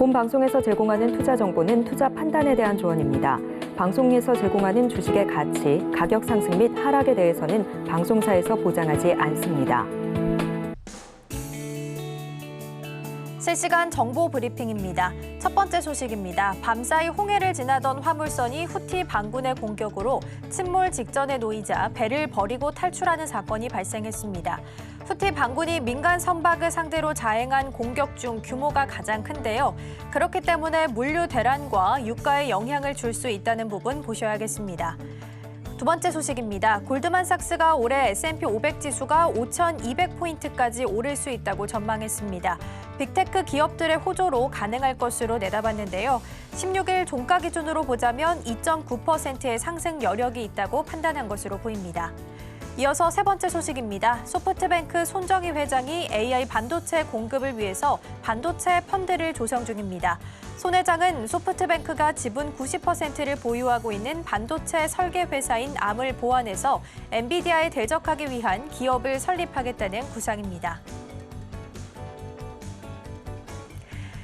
본 방송에서 제공하는 투자 정보는 투자 판단에 대한 조언입니다. 방송에서 제공하는 주식의 가치, 가격 상승 및 하락에 대해서는 방송사에서 보장하지 않습니다. 실시간 정보 브리핑입니다. 첫 번째 소식입니다. 밤사이 홍해를 지나던 화물선이 후티 반군의 공격으로 침몰 직전에 놓이자 배를 버리고 탈출하는 사건이 발생했습니다. 후티 반군이 민간 선박을 상대로 자행한 공격 중 규모가 가장 큰데요. 그렇기 때문에 물류 대란과 유가에 영향을 줄 수 있다는 부분 보셔야겠습니다. 두 번째 소식입니다. 골드만삭스가 올해 S&P 500 지수가 5,200포인트까지 오를 수 있다고 전망했습니다. 빅테크 기업들의 호조로 가능할 것으로 내다봤는데요. 16일 종가 기준으로 보자면 2.9%의 상승 여력이 있다고 판단한 것으로 보입니다. 이어서 세 번째 소식입니다. 소프트뱅크 손정희 회장이 AI 반도체 공급을 위해서 반도체 펀드를 조성 중입니다. 손 회장은 소프트뱅크가 지분 90%를 보유하고 있는 반도체 설계 회사인 암을 보완해서 엔비디아에 대적하기 위한 기업을 설립하겠다는 구상입니다.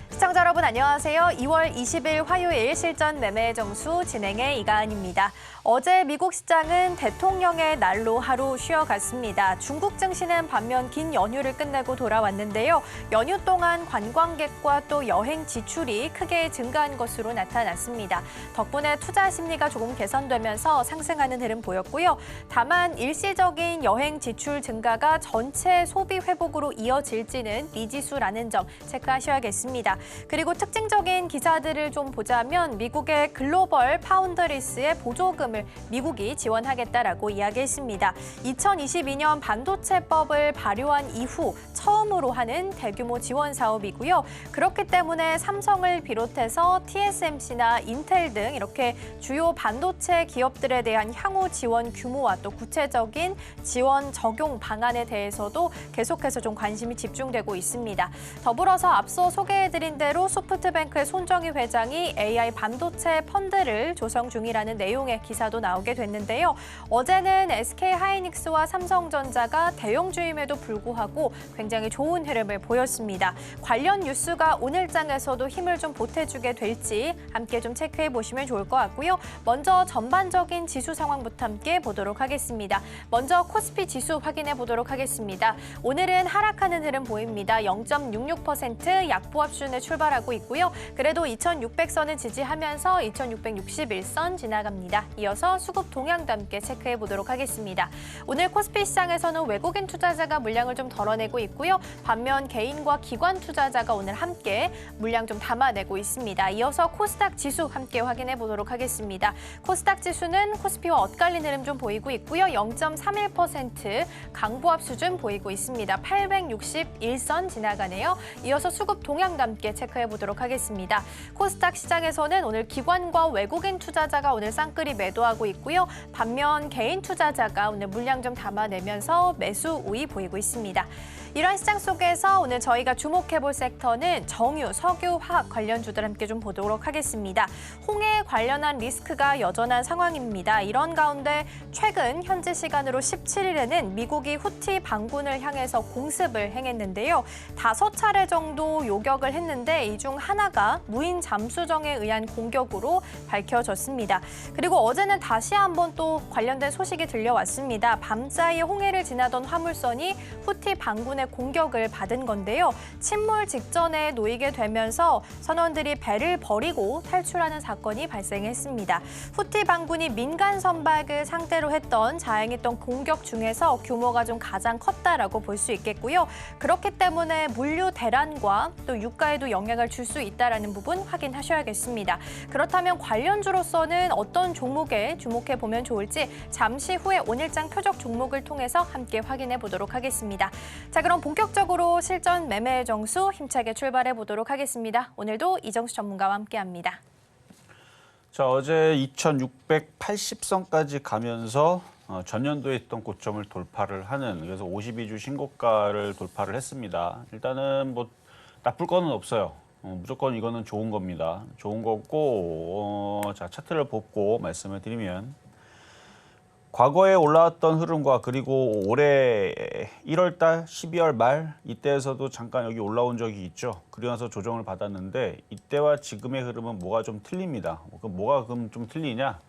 시청자 여러분 안녕하세요. 2월 20일 화요일 실전 매매 정수 진행의 이가은입니다. 어제 미국 시장은 대통령의 날로 하루 쉬어갔습니다. 중국 증시는 반면 긴 연휴를 끝내고 돌아왔는데요. 연휴 동안 관광객과 또 여행 지출이 크게 증가한 것으로 나타났습니다. 덕분에 투자 심리가 조금 개선되면서 상승하는 흐름 보였고요. 다만 일시적인 여행 지출 증가가 전체 소비 회복으로 이어질지는 미지수라는 점 체크하셔야겠습니다. 그리고 특징적인 기사들을 좀 보자면 미국의 글로벌 파운더리스의 보조금을 미국이 지원하겠다라고 이야기했습니다. 2022년 반도체법을 발효한 이후 처음으로 하는 대규모 지원 사업이고요. 그렇기 때문에 삼성을 비롯해서 TSMC나 인텔 등 이렇게 주요 반도체 기업들에 대한 향후 지원 규모와 또 구체적인 지원 적용 방안에 대해서도 계속해서 좀 관심이 집중되고 있습니다. 더불어서 앞서 소개해드린 대로 소프트뱅크의 손정희 회장이 AI 반도체 펀드를 조성 중이라는 내용의 기사도 나오게 됐는데요. 어제는 SK하이닉스와 삼성전자가 대형주임에도 불구하고 굉장히 좋은 흐름을 보였습니다. 관련 뉴스가 오늘장에서도 힘을 좀 보태주게 될지 함께 좀 체크해 보시면 좋을 것 같고요. 먼저 전반적인 지수 상황부터 함께 보도록 하겠습니다. 먼저 코스피 지수 확인해 보도록 하겠습니다. 오늘은 하락하는 흐름 보입니다. 0.66% 약보합 수준에 출발하고 있고요. 그래도 2600선을 지지하면서 2661선 지나갑니다. 이어서 수급 동향도 함께 체크해 보도록 하겠습니다. 오늘 코스피 시장에서는 외국인 투자자가 물량을 좀 덜어내고 있고요. 반면 개인과 기관 투자자가 오늘 함께 물량 좀 담아내고 있습니다. 이어서 코스닥 지수 함께 확인해 보도록 하겠습니다. 코스닥 지수는 코스피와 엇갈린 흐름 좀 보이고 있고요. 0.31% 강보합 수준 보이고 있습니다. 861선 지나가네요. 이어서 수급 동향도 함께 체크해 보도록 하겠습니다. 코스닥 시장에서는 오늘 기관과 외국인 투자자가 오늘 쌍끌이 매도하고 있고요. 반면 개인 투자자가 오늘 물량 좀 담아내면서 매수 우위 보이고 있습니다. 이러한 시장 속에서 오늘 저희가 주목해볼 섹터는 정유, 석유, 화학 관련주들 함께 좀 보도록 하겠습니다. 홍해 관련한 리스크가 여전한 상황입니다. 이런 가운데 최근 현지 시간으로 17일에는 미국이 후티 반군을 향해서 공습을 행했는데요. 5차례 정도 요격을 했는데 이 중 하나가 무인 잠수정에 의한 공격으로 밝혀졌습니다. 그리고 어제는 다시 한번 또 관련된 소식이 들려왔습니다. 밤사이에 홍해를 지나던 화물선이 후티 반군의 공격을 받은 건데요. 침몰 직전에 놓이게 되면서 선원들이 배를 버리고 탈출하는 사건이 발생했습니다. 후티 반군이 민간 선박을 상대로 했던 자행했던 공격 중에서 규모가 좀 가장 컸다라고 볼 수 있겠고요. 그렇기 때문에 물류 대란과 또 유가에도 영향을 줄 수 있다는 부분 확인하셔야겠습니다. 그렇다면 관련주로서는 어떤 종목에 주목해 보면 좋을지 잠시 후에 오늘장 표적 종목을 통해서 함께 확인해 보도록 하겠습니다. 자, 그럼 본격적으로 실전 매매 정수 힘차게 출발해 보도록 하겠습니다. 오늘도 이정수 전문가와 함께합니다. 자, 어제 2680선까지 가면서 전년도에 있던 고점을 돌파를 하는, 그래서 52주 신고가를 돌파를 했습니다. 일단은 뭐 나쁠 거는 없어요. 무조건 이거는 좋은 겁니다. 좋은 거고, 자, 차트를 보고 말씀을 드리면 과거에 올라왔던 흐름과 그리고 올해 1월 달, 12월 말 이때에서도 잠깐 여기 올라온 적이 있죠. 그러면서 조정을 받았는데 이때와 지금의 흐름은 뭐가 좀 틀립니다. 뭐가 그럼 좀 틀리냐?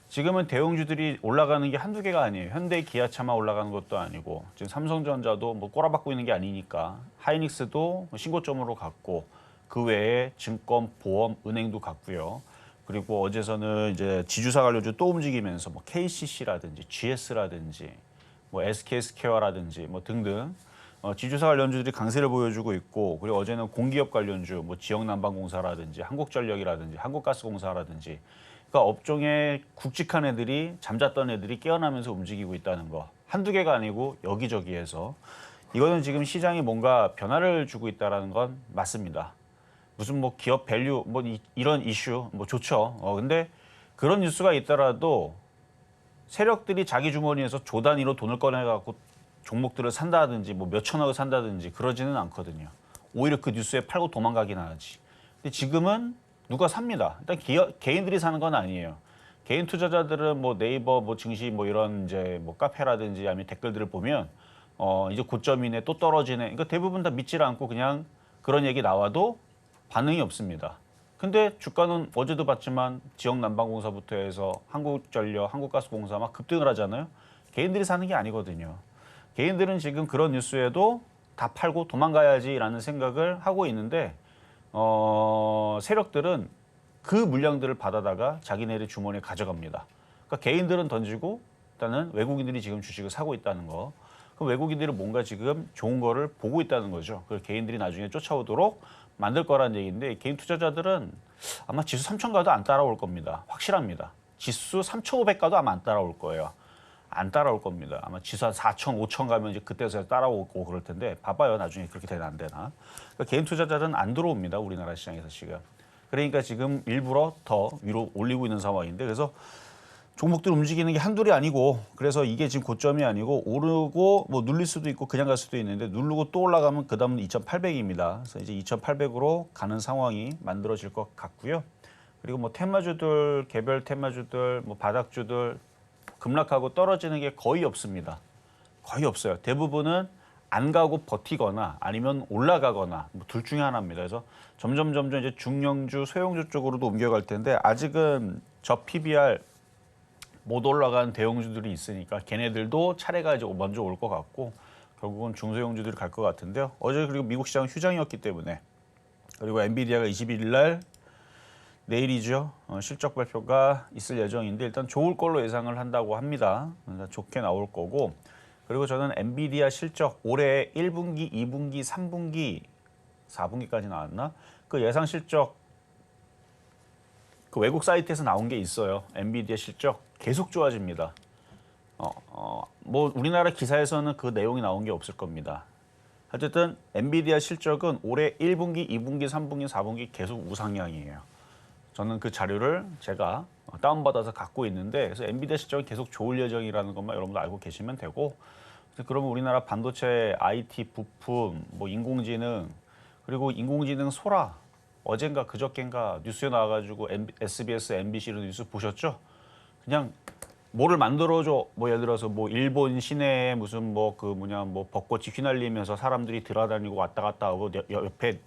지금은 대형주들이 올라가는 게 한두 개가 아니에요. 현대, 기아차만 올라가는 것도 아니고 지금 삼성전자도 뭐 꼬라박고 있는 게 아니니까 하이닉스도 신고점으로 갔고 그 외에 증권, 보험, 은행도 갔고요. 그리고 어제서는 이제 지주사 관련주 또 움직이면서 뭐 KCC라든지 GS라든지 뭐 SK스퀘어라든지 뭐 등등 지주사 관련주들이 강세를 보여주고 있고 그리고 어제는 공기업 관련주 뭐 지역난방공사라든지 한국전력이라든지 한국가스공사라든지 그러니까 업종에 굵직한 애들이 잠잤던 애들이 깨어나면서 움직이고 있다는 거 한두 개가 아니고 여기저기에서 이거는 지금 시장이 뭔가 변화를 주고 있다는 건 맞습니다. 무슨 뭐 기업 밸류 뭐 이런 이슈 뭐 좋죠. 근데 그런 뉴스가 있더라도 세력들이 자기 주머니에서 조 단위로 돈을 꺼내 갖고 종목들을 산다든지 뭐 몇천억을 산다든지 그러지는 않거든요. 오히려 그 뉴스에 팔고 도망가긴 하지. 근데 지금은 누가 삽니다. 일단 개인들이 사는 건 아니에요. 개인 투자자들은 뭐 네이버 뭐 증시 뭐 이런 이제 뭐 카페라든지 아니면 댓글들을 보면 이제 고점이네 또 떨어지네. 그러니까 대부분 다 믿질 않고 그냥 그런 얘기 나와도 반응이 없습니다. 근데 주가는 어제도 봤지만 지역난방공사부터 해서 한국전력, 한국가스공사 막 급등을 하잖아요. 개인들이 사는 게 아니거든요. 개인들은 지금 그런 뉴스에도 다 팔고 도망가야지라는 생각을 하고 있는데 세력들은 그 물량들을 받아다가 자기네들 주머니에 가져갑니다. 그러니까 개인들은 던지고 일단은 외국인들이 지금 주식을 사고 있다는 거. 그 외국인들은 뭔가 지금 좋은 거를 보고 있다는 거죠. 그걸 개인들이 나중에 쫓아오도록 만들 거라는 얘기인데 개인 투자자들은 아마 지수 3,000 가도 안 따라올 겁니다. 확실합니다. 지수 3,500 가도 아마 안 따라올 거예요. 안 따라올 겁니다. 아마 지수 한 4,000, 5,000 가면 이제 그때서 따라오고 그럴 텐데 봐봐요. 나중에 그렇게 되나 안 되나. 그러니까 개인 투자자들은 안 들어옵니다. 우리나라 시장에서 지금. 그러니까 지금 일부러 더 위로 올리고 있는 상황인데 그래서 종목들 움직이는 게 한둘이 아니고 그래서 이게 지금 고점이 아니고 오르고 뭐 눌릴 수도 있고 그냥 갈 수도 있는데 누르고 또 올라가면 그 다음은 2,800입니다. 그래서 이제 2,800으로 가는 상황이 만들어질 것 같고요. 그리고 뭐 테마주들, 개별 테마주들, 뭐 바닥주들 급락하고 떨어지는 게 거의 없습니다. 거의 없어요. 대부분은 안 가고 버티거나 아니면 올라가거나 뭐 둘 중에 하나입니다. 그래서 점점 이제 중형주, 소형주 쪽으로도 옮겨갈 텐데 아직은 저 PBR 못 올라간 대형주들이 있으니까 걔네들도 차례가 이제 먼저 올 것 같고 결국은 중소형주들이 갈 것 같은데요. 어제 그리고 미국 시장 휴장이었기 때문에 그리고 엔비디아가 21일 날 내일이죠. 실적 발표가 있을 예정인데 일단 좋을 걸로 예상을 한다고 합니다. 그러니까 좋게 나올 거고 그리고 저는 엔비디아 실적 올해 1분기, 2분기, 3분기, 4분기까지 나왔나? 그 예상 실적 그 외국 사이트에서 나온 게 있어요. 엔비디아 실적 계속 좋아집니다. 뭐 우리나라 기사에서는 그 내용이 나온 게 없을 겁니다. 어쨌든 엔비디아 실적은 올해 1분기, 2분기, 3분기, 4분기 계속 우상향이에요. 저는 그 자료를 제가 다운받아서 갖고 있는데 그래서 엔비디아 실적이 계속 좋을 예정이라는 것만 여러분들 알고 계시면 되고 그러면 우리나라 반도체, IT, 부품, 뭐 인공지능 그리고 인공지능 소라 어젠가 그저께인가 뉴스에 나와가지고 SBS, MBC로 뉴스 보셨죠? 그냥 뭐를 만들어줘 뭐 예를 들어서 뭐 일본 시내에 무슨 뭐 그 뭐냐 뭐 벚꽃이 휘날리면서 사람들이 들어다니고 왔다 갔다 하고 옆에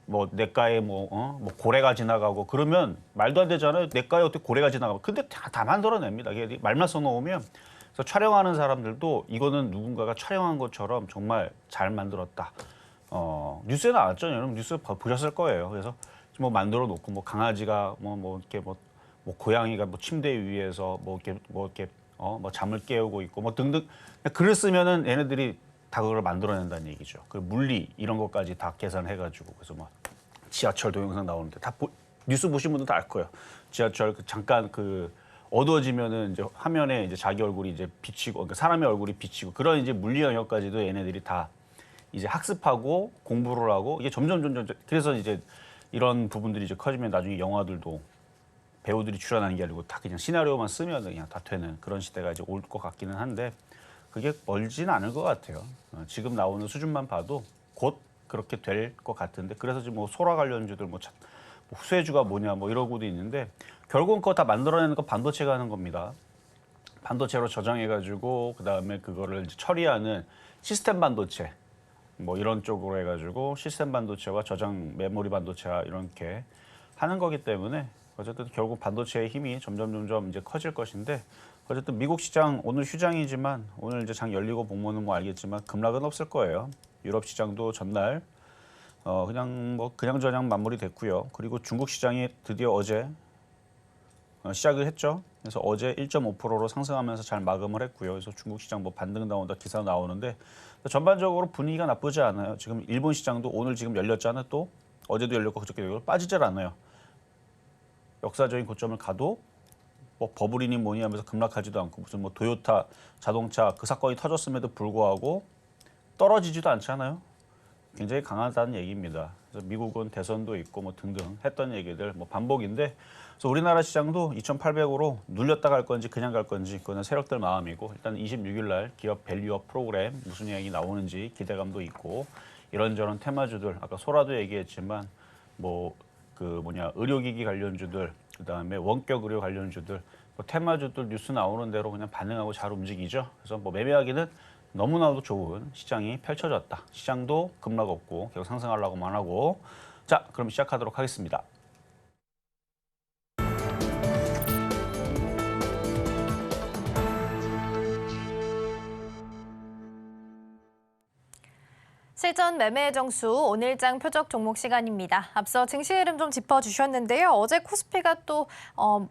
뭐 냇가에 뭐 고래가 지나가고 그러면 말도 안 되잖아요. 냇가에 어떻게 고래가 지나가고 근데 다 만들어냅니다. 말만 써놓으면 그래서 촬영하는 사람들도 이거는 누군가가 촬영한 것처럼 정말 잘 만들었다. 뉴스에 나왔죠. 여러분 뉴스 보셨을 거예요. 그래서 뭐 만들어 놓고 뭐 강아지가 뭐 이렇게 뭐 고양이가 뭐 침대 위에서 뭐 이렇게 뭐 잠을 깨우고 있고 뭐 등등 글을 쓰면은 얘네들이 다 그걸 만들어낸다는 얘기죠. 그 물리 이런 것까지 다 계산해가지고 그래서 막 지하철 동영상 나오는데 다 뉴스 보신 분들 다 알 거예요. 지하철 잠깐 어두워지면은 이제 화면에 이제 자기 얼굴이 이제 비치고 그러니까 사람의 얼굴이 비치고 그런 이제 물리 영역까지도 얘네들이 다 이제 학습하고 공부를 하고 이게 점점 그래서 이제 이런 부분들이 이제 커지면 나중에 영화들도 배우들이 출연하는 게 아니고 다 그냥 시나리오만 쓰면 그냥 다 되는 그런 시대가 이제 올 것 같기는 한데 그게 멀지는 않을 것 같아요. 지금 나오는 수준만 봐도 곧 그렇게 될 것 같은데 그래서 지금 뭐 소라 관련주들 뭐 후세주가 뭐냐 뭐 이러고도 있는데 결국은 그거 다 만들어내는 건 반도체가 하는 겁니다. 반도체로 저장해가지고 그다음에 그거를 이제 처리하는 시스템 반도체 뭐 이런 쪽으로 해가지고 시스템 반도체와 저장 메모리 반도체와 이렇게 하는 거기 때문에 어쨌든 결국 반도체의 힘이 점점 이제 커질 것인데 어쨌든 미국 시장 오늘 휴장이지만 오늘 이제 장 열리고 보면은 뭐 알겠지만 급락은 없을 거예요. 유럽 시장도 전날 그냥저냥 마무리됐고요. 그리고 중국 시장이 드디어 어제 시작을 했죠. 그래서 어제 1.5%로 상승하면서 잘 마감을 했고요. 그래서 중국 시장 뭐 반등 나온다 기사 나오는데 전반적으로 분위기가 나쁘지 않아요. 지금 일본 시장도 오늘 지금 열렸잖아요. 또 어제도 열렸고 그저께 열렸고 빠지질 않아요. 역사적인 고점을 가도 뭐 버블이니 뭐니 하면서 급락하지도 않고 무슨 뭐 도요타 자동차 그 사건이 터졌음에도 불구하고 떨어지지도 않잖아요. 굉장히 강하다는 얘기입니다. 그래서 미국은 대선도 있고 뭐 등등 했던 얘기들 뭐 반복인데 그래서 우리나라 시장도 2,800으로 눌렸다 갈 건지 그냥 갈 건지 그거는 세력들 마음이고 일단 26일 날 기업 밸류업 프로그램 무슨 이야기 나오는지 기대감도 있고 이런저런 테마주들 아까 소라도 얘기했지만 뭐 의료기기 관련주들 그다음에 원격 의료 관련주들 뭐 테마주들 뉴스 나오는 대로 그냥 반응하고 잘 움직이죠. 그래서 뭐 매매하기는 너무나도 좋은 시장이 펼쳐졌다. 시장도 급락 없고 계속 상승하려고만 하고 자 그럼 시작하도록 하겠습니다. 실전 매매 정수 오늘장 표적 종목 시간입니다. 앞서 증시 흐름 좀 짚어주셨는데요. 어제 코스피가 또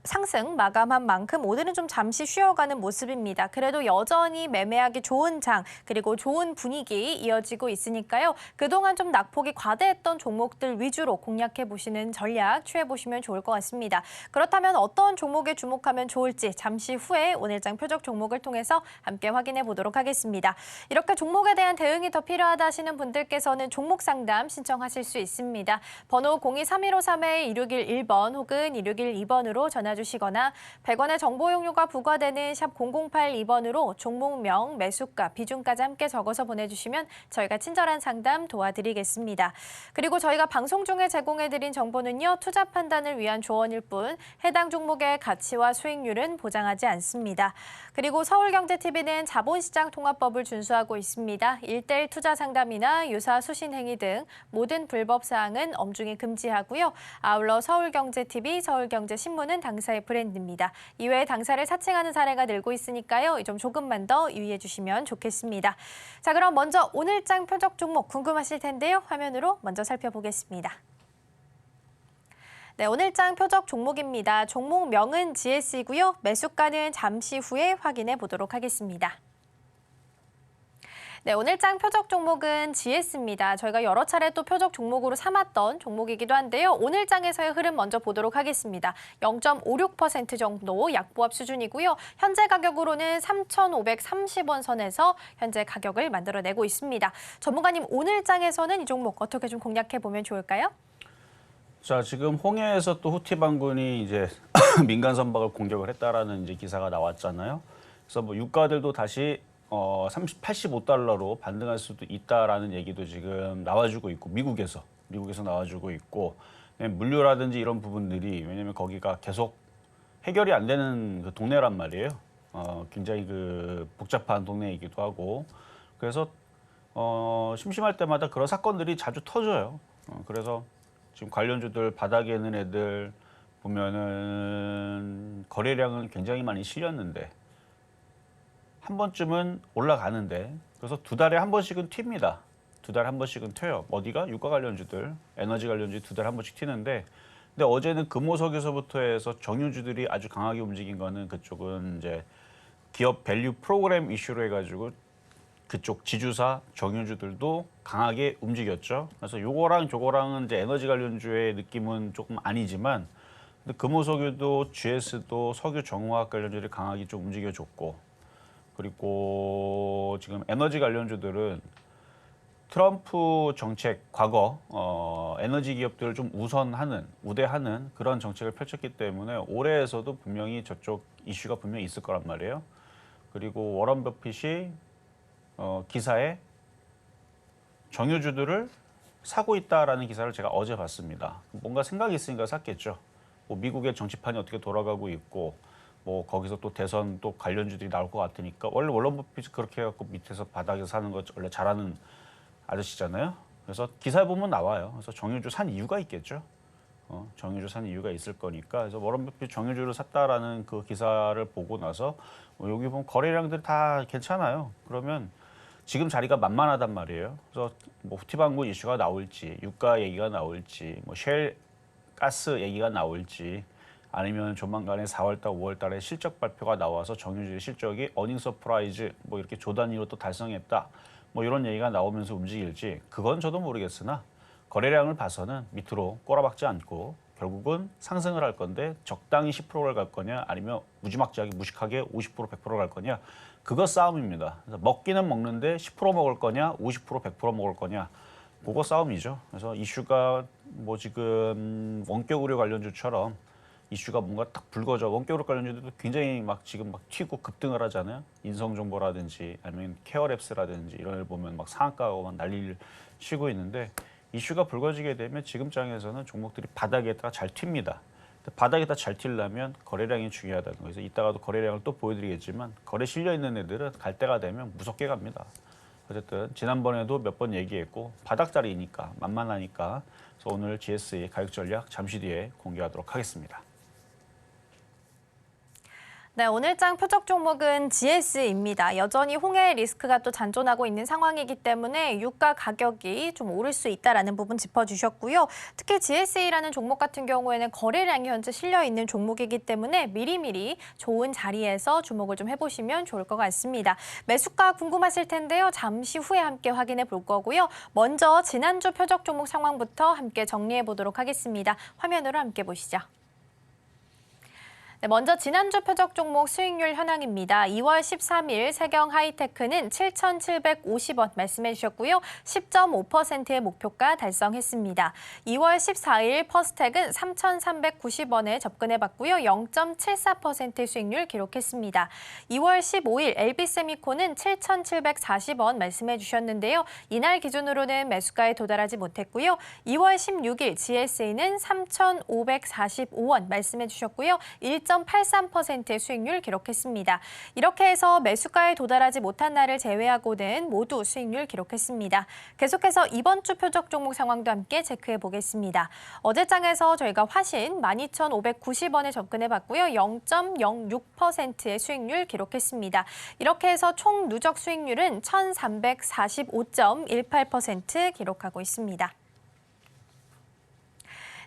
상승 마감한 만큼 오늘은 좀 잠시 쉬어가는 모습입니다. 그래도 여전히 매매하기 좋은 장 그리고 좋은 분위기 이어지고 있으니까요. 그동안 좀 낙폭이 과대했던 종목들 위주로 공략해보시는 전략 취해보시면 좋을 것 같습니다. 그렇다면 어떤 종목에 주목하면 좋을지 잠시 후에 오늘장 표적 종목을 통해서 함께 확인해 보도록 하겠습니다. 이렇게 종목에 대한 대응이 더 필요하다 하시는 분들께서는 종목 상담 신청하실 수 있습니다. 번호 02-3153-2611번 혹은 2612번으로 전화 주시거나 100원의 정보 용료가 부과되는 샵 0082번으로 종목명, 매수가, 비중까지 함께 적어서 보내주시면 저희가 친절한 상담 도와드리겠습니다. 그리고 저희가 방송 중에 제공해드린 정보는요. 투자 판단을 위한 조언일 뿐 해당 종목의 가치와 수익률은 보장하지 않습니다. 그리고 서울경제TV는 자본시장 통합법을 준수하고 있습니다. 1:1 투자 상담이나 유사 수신 행위 등 모든 불법 사항은 엄중히 금지하고요. 아울러 서울경제TV, 서울경제신문은 당사의 브랜드입니다. 이외에 당사를 사칭하는 사례가 늘고 있으니까요. 이 점 조금만 더 유의해 주시면 좋겠습니다. 자, 그럼 먼저 오늘장 표적 종목 궁금하실 텐데요. 화면으로 먼저 살펴보겠습니다. 네, 오늘장 표적 종목입니다. 종목명은 GS이고요. 매수가는 잠시 후에 확인해 보도록 하겠습니다. 네, 오늘장 표적 종목은 GS입니다. 저희가 여러 차례 또 표적 종목으로 삼았던 종목이기도 한데요. 오늘장에서의 흐름 먼저 보도록 하겠습니다. 0.56% 정도 약보합 수준이고요. 현재 가격으로는 3,530원 선에서 현재 가격을 만들어내고 있습니다. 전문가님, 오늘장에서는 이 종목 어떻게 좀 공략해보면 좋을까요? 자, 지금 홍해에서 또 후티 반군이 이제 민간 선박을 공격을 했다라는 이제 기사가 나왔잖아요. 그래서 뭐 유가들도 다시 85달러로 반등할 수도 있다라는 얘기도 지금 나와주고 있고 미국에서 나와주고 있고 물류라든지 이런 부분들이 왜냐면 거기가 계속 해결이 안 되는 그 동네란 말이에요. 굉장히 그 복잡한 동네이기도 하고 그래서 심심할 때마다 그런 사건들이 자주 터져요. 그래서 지금 관련주들 바닥에 있는 애들 보면은 거래량은 굉장히 많이 실렸는데 한 번쯤은 올라가는데 그래서 두 달에 한 번씩은 튑니다. 두 달에 한 번씩은 튀어요. 어디가? 유가 관련주들, 에너지 관련주 두 달에 한 번씩 튀는데 근데 어제는 금호석에서부터 해서 정유주들이 아주 강하게 움직인 거는 그쪽은 이제 기업 밸류 프로그램 이슈로 해가지고 그쪽 지주사 정유주들도 강하게 움직였죠. 그래서 요거랑 저거랑은 이제 에너지 관련주의 느낌은 조금 아니지만 근데 금호석유도 GS도 석유 정화학 관련주들이 강하게 좀 움직여줬고 그리고 지금 에너지 관련주들은 트럼프 정책 과거 에너지 기업들을 좀 우대하는 그런 정책을 펼쳤기 때문에 올해에서도 분명히 저쪽 이슈가 분명히 있을 거란 말이에요. 그리고 워런 버핏이 기사에 정유주들을 사고 있다라는 기사를 제가 어제 봤습니다. 뭔가 생각이 있으니까 샀겠죠. 뭐 미국의 정치판이 어떻게 돌아가고 있고 뭐 거기서 또 대선 또 관련주들이 나올 것 같으니까 원래 워런 버핏이 그렇게 해갖고 밑에서 바닥에서 사는 거 원래 잘하는 아저씨잖아요. 그래서 기사에 보면 나와요. 그래서 정유주 산 이유가 있겠죠. 정유주 산 이유가 있을 거니까. 그래서 워런 버핏 정유주를 샀다라는 그 기사를 보고 나서 여기 보면 거래량들이 다 괜찮아요. 그러면 지금 자리가 만만하단 말이에요. 그래서 뭐 후티방구 이슈가 나올지, 유가 얘기가 나올지, 뭐 쉘 가스 얘기가 나올지, 아니면 조만간에 4월달, 5월달에 실적 발표가 나와서 정유주의 실적이 어닝 서프라이즈 뭐 이렇게 조 단위로 또 달성했다. 뭐 이런 얘기가 나오면서 움직일지 그건 저도 모르겠으나 거래량을 봐서는 밑으로 꼬라박지 않고 결국은 상승을 할 건데 적당히 10%를 갈 거냐 아니면 무지막지하게 무식하게 50% 100% 갈 거냐 그거 싸움입니다. 그래서 먹기는 먹는데 10% 먹을 거냐 50% 100% 먹을 거냐 그거 싸움이죠. 그래서 이슈가 뭐 지금 원격 의료 관련주처럼 이슈가 뭔가 딱 불거져. 원격 의료 관련주도 굉장히 막 지금 막 튀고 급등을 하잖아요. 인성정보라든지 아니면 케어랩스라든지 이런 걸 보면 막 상한가가 막 난리를 치고 있는데 이슈가 불거지게 되면 지금 장에서는 종목들이 바닥에다가 잘 튑니다. 바닥에다 잘 튀려면 거래량이 중요하다는 거예요. 그래서 이따가도 거래량을 또 보여드리겠지만 거래 실려 있는 애들은 갈 때가 되면 무섭게 갑니다. 어쨌든 지난번에도 몇 번 얘기했고 바닥자리니까 만만하니까 그래서 오늘 GSE 가격 전략 잠시 뒤에 공개하도록 하겠습니다. 네, 오늘장 표적 종목은 GS입니다. 여전히 홍해 리스크가 또 잔존하고 있는 상황이기 때문에 유가 가격이 좀 오를 수 있다라는 부분 짚어주셨고요. 특히 GS라는 종목 같은 경우에는 거래량이 현재 실려 있는 종목이기 때문에 미리미리 좋은 자리에서 주목을 좀 해보시면 좋을 것 같습니다. 매수가 궁금하실 텐데요. 잠시 후에 함께 확인해 볼 거고요. 먼저 지난주 표적 종목 상황부터 함께 정리해 보도록 하겠습니다. 화면으로 함께 보시죠. 네, 먼저 지난주 표적 종목 수익률 현황입니다. 2월 13일 세경 하이테크는 7,750원 말씀해 주셨고요. 10.5%의 목표가 달성했습니다. 2월 14일 퍼스텍은 3,390원에 접근해 봤고요. 0.74%의 수익률 기록했습니다. 2월 15일 LB세미콘은 7,740원 말씀해 주셨는데요. 이날 기준으로는 매수가에 도달하지 못했고요. 2월 16일 GSA는 3,545원 말씀해 주셨고요. 1.83%의 수익률 기록했습니다. 이렇게 해서 매수가에 도달하지 못한 날을 제외하고는 모두 수익률 기록했습니다. 계속해서 이번 주 표적 종목 상황도 함께 체크해 보겠습니다. 어제장에서 저희가 화신 12,590원에 접근해 봤고요. 0.06%의 수익률 기록했습니다. 이렇게 해서 총 누적 수익률은 1,345.18% 기록하고 있습니다.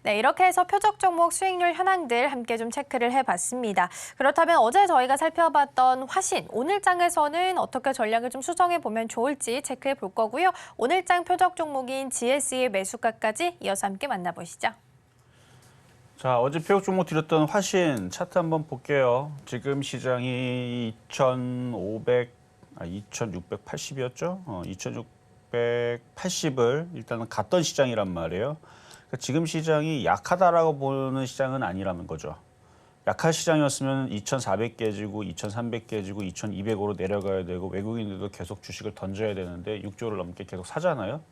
네, 이렇게 해서 표적 종목 수익률 현황들 함께 좀 체크를 해봤습니다. 그렇다면 어제 저희가 살펴봤던 화신, 오늘장에서는 어떻게 전략을 좀 수정해 보면 좋을지 체크해 볼 거고요. 오늘장 표적 종목인 GS의 매수가까지 이어서 함께 만나보시죠. 자, 어제 표적 종목 드렸던 화신 차트 한번 볼게요. 지금 시장이 2,680이었죠? 2,680을 일단은 갔던 시장이란 말이에요. 지금 시장이 약하다라고 보는 시장은 아니라는 거죠. 약한 시장이었으면 2,400 깨지고 2,300 깨지고 2,200으로 내려가야 되고 외국인들도 계속 주식을 던져야 되는데 6조를 넘게 계속 사잖아요.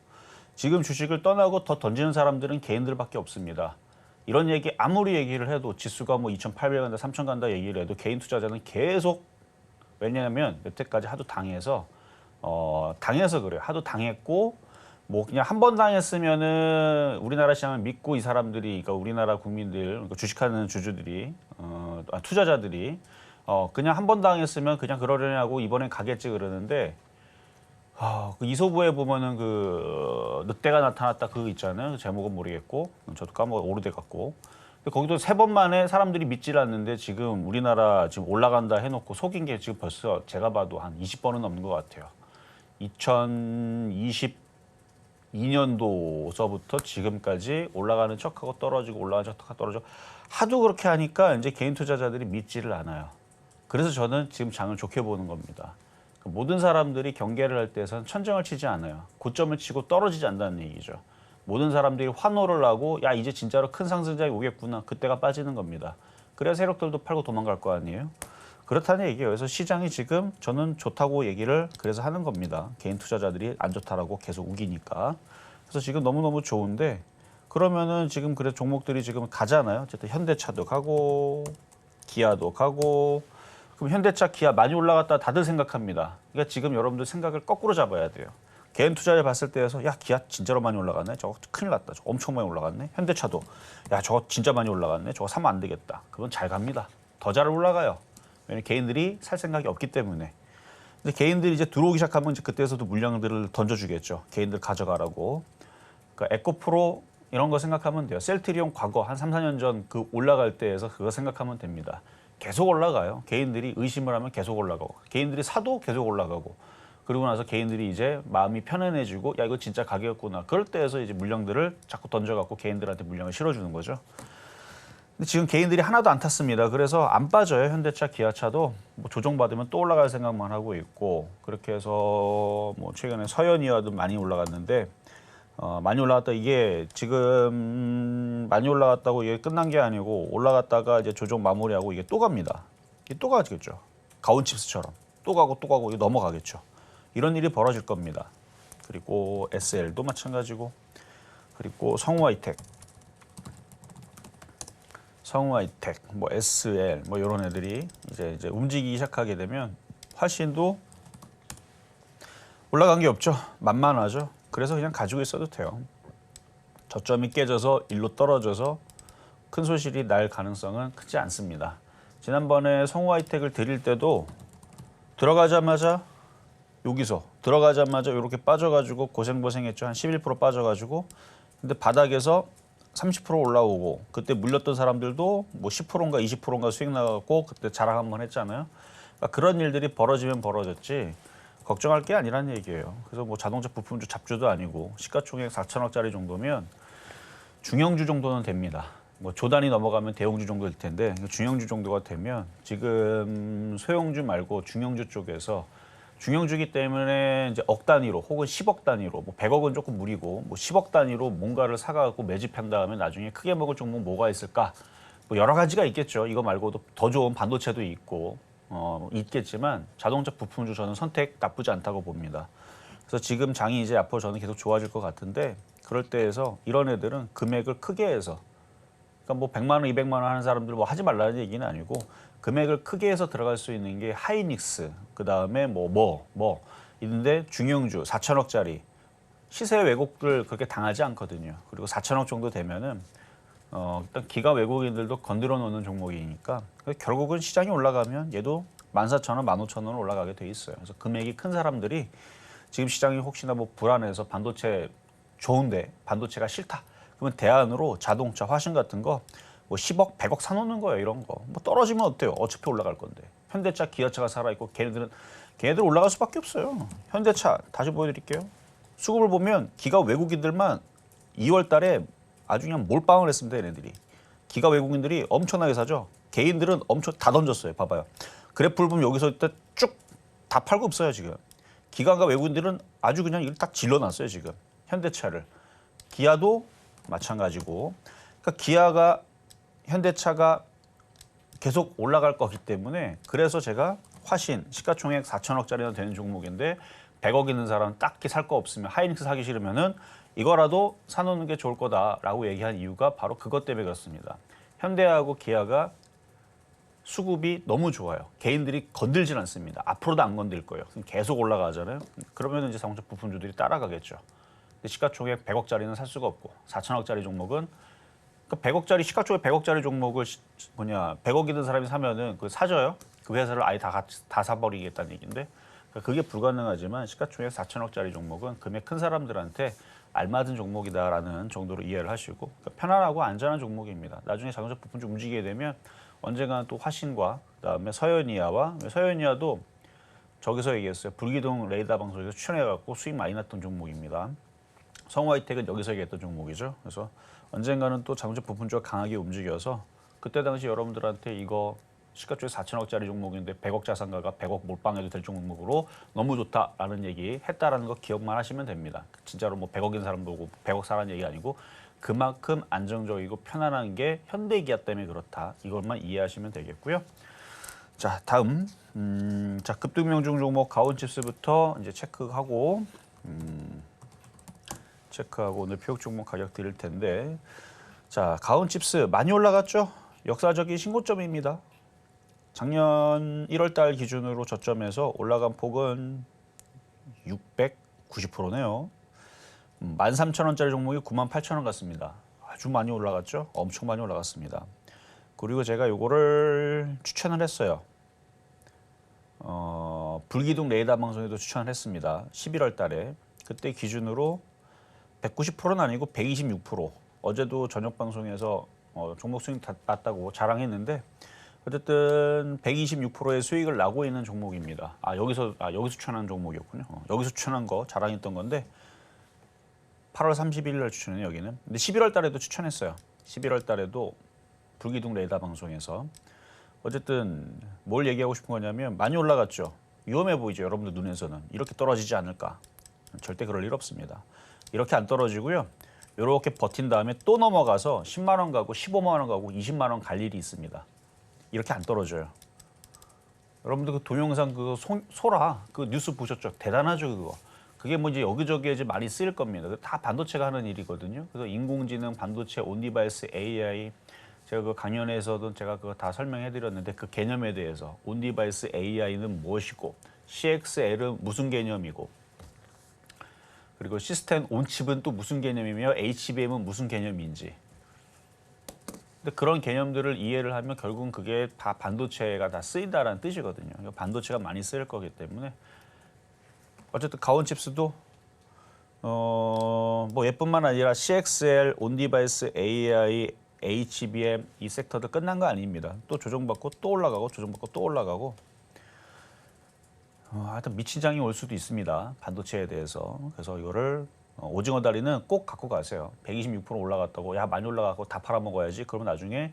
지금 주식을 떠나고 더 던지는 사람들은 개인들밖에 없습니다. 이런 얘기 아무리 얘기를 해도 지수가 뭐 2,800 간다 3,000 간다 얘기를 해도 개인 투자자는 계속 왜냐하면 여태까지 하도 당해서 그래요. 하도 당했고 뭐 그냥 한 번 당했으면은 우리나라 시장을 믿고 이 사람들이 그러니까 우리나라 국민들 그러니까 주식하는 주주들이 투자자들이 그냥 한 번 당했으면 그냥 그러려냐고 이번엔 가겠지 그러는데 그 이소부에 보면은 그 늑대가 나타났다 그거 있잖아요. 그 제목은 모르겠고 저도 까먹어 오래돼 갖고 거기도 3번 만에 사람들이 믿질 않는데 지금 우리나라 지금 올라간다 해놓고 속인 게 지금 벌써 제가 봐도 한 20번은 넘는 것 같아요. 2022년도서부터 지금까지 올라가는 척하고 떨어지고 올라가는 척하고 떨어지고 하도 그렇게 하니까 이제 개인 투자자들이 믿지를 않아요. 그래서 저는 지금 장을 좋게 보는 겁니다. 모든 사람들이 경계를 할 때선 천정을 치지 않아요. 고점을 치고 떨어지지 않는다는 얘기죠. 모든 사람들이 환호를 하고 야 이제 진짜로 큰 상승장이 오겠구나. 그때가 빠지는 겁니다. 그래야 세력들도 팔고 도망갈 거 아니에요. 그렇다는 얘기예요. 그래서 시장이 지금 저는 좋다고 얘기를 그래서 하는 겁니다. 개인 투자자들이 안 좋다라고 계속 우기니까. 그래서 지금 너무너무 좋은데 그러면은 지금 그래 종목들이 지금 가잖아요. 어쨌든 현대차도 가고 기아도 가고. 그럼 현대차, 기아 많이 올라갔다 다들 생각합니다. 그러니까 지금 여러분들 생각을 거꾸로 잡아야 돼요. 개인 투자를 봤을 때에서 야, 기아 진짜로 많이 올라갔네. 저거 큰일 났다. 저거 엄청 많이 올라갔네. 현대차도 야, 저거 진짜 많이 올라갔네. 저거 사면 안 되겠다. 그건 잘 갑니다. 더 잘 올라가요. 왜냐면 개인들이 살 생각이 없기 때문에. 근데 개인들이 이제 들어오기 시작하면 이제 그때서도 물량들을 던져주겠죠. 개인들 가져가라고. 그러니까 에코프로 이런 거 생각하면 돼요. 셀트리온 과거 한 3, 4년 전 그 올라갈 때에서 그거 생각하면 됩니다. 계속 올라가요. 개인들이 의심을 하면 계속 올라가고, 개인들이 사도 계속 올라가고, 그리고 나서 개인들이 이제 마음이 편안해지고 야, 이거 진짜 가격이었구나. 그럴 때에서 이제 물량들을 자꾸 던져갖고 개인들한테 물량을 실어주는 거죠. 근데 지금 개인들이 하나도 안 탔습니다. 그래서 안 빠져요. 현대차, 기아차도 뭐 조정받으면 또 올라갈 생각만 하고 있고, 그렇게 해서 뭐 최근에 서현이와도 많이 올라갔는데 많이 올라갔다. 이게 지금 많이 올라갔다고 이게 끝난 게 아니고 올라갔다가 이제 조정 마무리하고 이게 또 갑니다. 이게 또 가겠죠. 가온칩스처럼 또 가고 이거 넘어가겠죠. 이런 일이 벌어질 겁니다. 그리고 SL도 마찬가지고, 그리고 성우하이텍, 뭐 SL 뭐 이런 애들이 이제 움직이기 시작하게 되면 화신도 올라간 게 없죠. 만만하죠. 그래서 그냥 가지고 있어도 돼요. 저점이 깨져서 일로 떨어져서 큰 소실이 날 가능성은 크지 않습니다. 지난번에 성우하이텍을 드릴 때도 들어가자마자 여기서 들어가자마자 이렇게 빠져가지고 고생했죠. 한 11% 빠져가지고. 근데 바닥에서 30% 올라오고, 그때 물렸던 사람들도 뭐 10%인가 20%인가 수익 나갔고 그때 자랑 한번 했잖아요. 그러니까 그런 일들이 벌어지면 벌어졌지 걱정할 게 아니란 얘기예요. 그래서 뭐 자동차 부품주 잡주도 아니고 시가총액 4천억짜리 정도면 중형주 정도는 됩니다. 뭐 조단이 넘어가면 대형주 정도 될 텐데 중형주 정도가 되면 지금 소형주 말고 중형주 쪽에서 중형주기 때문에 이제 억 단위로 혹은 10억 단위로, 뭐 100억은 조금 무리고 뭐 10억 단위로 뭔가를 사가지고 매집한 다음에 나중에 크게 먹을 종목 뭐가 있을까? 뭐 여러 가지가 있겠죠. 이거 말고도 더 좋은 반도체도 있고 있겠지만 자동차 부품주 저는 선택 나쁘지 않다고 봅니다. 그래서 지금 장이 이제 앞으로 저는 계속 좋아질 것 같은데, 그럴 때에서 이런 애들은 금액을 크게 해서, 그러니까 뭐 100만 원, 200만 원 하는 사람들 뭐 하지 말라는 얘기는 아니고 금액을 크게 해서 들어갈 수 있는 게 하이닉스, 그 다음에 뭐 있는데 중형주 4천억짜리 시세 왜곡을 그렇게 당하지 않거든요. 그리고 4천억 정도 되면은 일단 기가 외국인들도 건드려 놓는 종목이니까 결국은 시장이 올라가면 얘도 14,000원, 15,000원 올라가게 돼 있어요. 그래서 금액이 큰 사람들이 지금 시장이 혹시나 뭐 불안해서 반도체 좋은데 반도체가 싫다. 그러면 대안으로 자동차, 화신 같은 거 뭐 10억, 100억 사놓는 거예요. 이런 거. 뭐 떨어지면 어때요? 어차피 올라갈 건데. 현대차, 기아차가 살아있고 걔네들 올라갈 수밖에 없어요. 현대차 다시 보여드릴게요. 수급을 보면 기가 외국인들만 2월 달에 아주 그냥 몰빵을 했습니다. 얘네들이. 기가 외국인들이 엄청나게 사죠. 개인들은 엄청 다 던졌어요. 봐봐요. 그래프를 보면 여기서 쭉 다 팔고 없어요. 지금. 기관과 외국인들은 아주 그냥 이걸 딱 질러놨어요. 지금. 현대차를. 기아도 마찬가지고. 그러니까 기아가 현대차가 계속 올라갈 거기 때문에, 그래서 제가 화신 시가총액 4천억짜리나 되는 종목인데 100억 있는 사람은 딱히 살 거 없으면 하이닉스 사기 싫으면은 이거라도 사놓는 게 좋을 거다라고 얘기한 이유가 바로 그것 때문에 그렇습니다. 현대하고 기아가 수급이 너무 좋아요. 개인들이 건들질 않습니다. 앞으로도 안 건들 거예요. 계속 올라가잖아요. 그러면 이제 자동차 부품주들이 따라가겠죠. 근데 시가총액 100억짜리는 살 수가 없고 4천억짜리 종목은, 그러니까 100억짜리 시가총액 100억짜리 종목을 100억 있는 사람이 사면은 그걸 사줘요. 그 회사를 아예 다 사버리겠다는 얘기인데, 그러니까 그게 불가능하지만 시가총액 4천억짜리 종목은 금액 큰 사람들한테 알맞은 종목이다라는 정도로 이해를 하시고, 그러니까 편안하고 안전한 종목입니다. 나중에 자동차 부품주 움직이게 되면 언젠가는 또 화신과 그다음에 서현이와도 저기서 얘기했어요. 불기둥 레이더 방송에서 출연해갖고 수익 많이 났던 종목입니다. 성우하이텍은 여기서 얘기했던 종목이죠. 그래서 언젠가는 또 자동차 부품주가 강하게 움직여서 그때 당시 여러분들한테 이거 시가총액 4천억짜리 종목인데 100억 자산가가 100억 몰빵해도 될 종목으로 너무 좋다라는 얘기 했다라는 거 기억만 하시면 됩니다. 진짜로 뭐 100억인 사람 보고 100억 사라는 얘기 아니고 그만큼 안정적이고 편안한 게 현대기아 때문에 그렇다. 이것만 이해하시면 되겠고요. 자, 다음 자, 급등명중 종목 가온칩스부터 이제 체크하고 오늘 표적 종목 가격 드릴 텐데, 자, 가온칩스 많이 올라갔죠? 역사적인 신고점입니다. 작년 1월 달 기준으로 저점에서 올라간 폭은 690%네요. 13,000원짜리 종목이 98,000원 같습니다. 아주 많이 올라갔죠? 엄청 많이 올라갔습니다. 그리고 제가 요거를 추천을 했어요. 불기둥 레이더 방송에도 추천을 했습니다. 11월 달에. 그때 기준으로 190%는 아니고 126%. 어제도 저녁 방송에서 종목 수익 났다고 자랑했는데 어쨌든 126%의 수익을 나고 있는 종목입니다. 여기서 추천한 종목이었군요. 여기서 추천한 거 자랑했던 건데 8월 30일 날 추천해요, 여기는. 근데 11월 달에도 추천했어요. 11월 달에도 불기둥 레이더 방송에서. 어쨌든 뭘 얘기하고 싶은 거냐면 많이 올라갔죠. 위험해 보이죠, 여러분들 눈에서는. 이렇게 떨어지지 않을까. 절대 그럴 일 없습니다. 이렇게 안 떨어지고요. 이렇게 버틴 다음에 또 넘어가서 10만 원 가고 15만 원 가고 20만 원 갈 일이 있습니다. 이렇게 안 떨어져요. 여러분들 그 동영상 그 소라 그 뉴스 보셨죠? 대단하죠, 그거. 그게 뭐 이제 여기저기에 이제 많이 쓰일 겁니다. 다 반도체가 하는 일이거든요. 그래서 인공지능, 반도체, 온디바이스, AI 제가 그 강연에서도 제가 그거 다 설명해 드렸는데 그 개념에 대해서 온디바이스 AI는 무엇이고 CXL은 무슨 개념이고 그리고 시스템 온칩은 또 무슨 개념이며 HBM은 무슨 개념인지. 근데 그런 개념들을 이해를 하면 결국은 그게 다 반도체가 다 쓰인다라는 뜻이거든요. 반도체가 많이 쓰일 거기 때문에 어쨌든 가온칩스도 뭐 얘뿐만 아니라 CXL, 온디바이스, AI, HBM 이 섹터도 끝난 거 아닙니다. 또 조정받고 또 올라가고 조정받고 또 올라가고 하여튼 미친 장이 올 수도 있습니다. 반도체에 대해서. 그래서 이거를 오징어 다리는 꼭 갖고 가세요. 126% 올라갔다고 야 많이 올라가고 다 팔아먹어야지. 그러면 나중에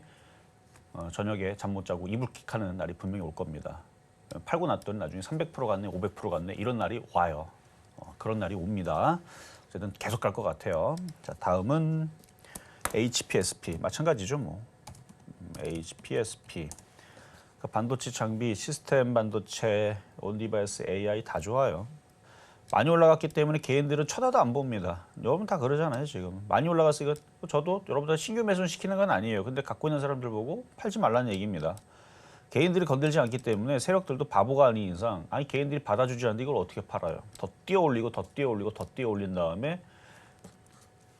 저녁에 잠 못 자고 이불킥하는 날이 분명히 올 겁니다. 팔고 났더니 나중에 300% 갔네, 500% 갔네 이런 날이 와요. 그런 날이 옵니다. 어쨌든 계속 갈 것 같아요. 자, 다음은 HPSP 마찬가지죠, 뭐. HPSP 반도체 장비, 시스템 반도체, 온디바이스, AI 다 좋아요. 많이 올라갔기 때문에 개인들은 쳐다도 안 봅니다. 여러분 다 그러잖아요, 지금. 많이 올라갔으니까 저도 여러분들 신규 매수는 시키는 건 아니에요. 근데 갖고 있는 사람들 보고 팔지 말라는 얘기입니다. 개인들이 건들지 않기 때문에 세력들도 바보가 아닌 이상 개인들이 받아주지 않는데 이걸 어떻게 팔아요? 더 뛰어 올리고 더 뛰어 올리고 더 뛰어 올린 다음에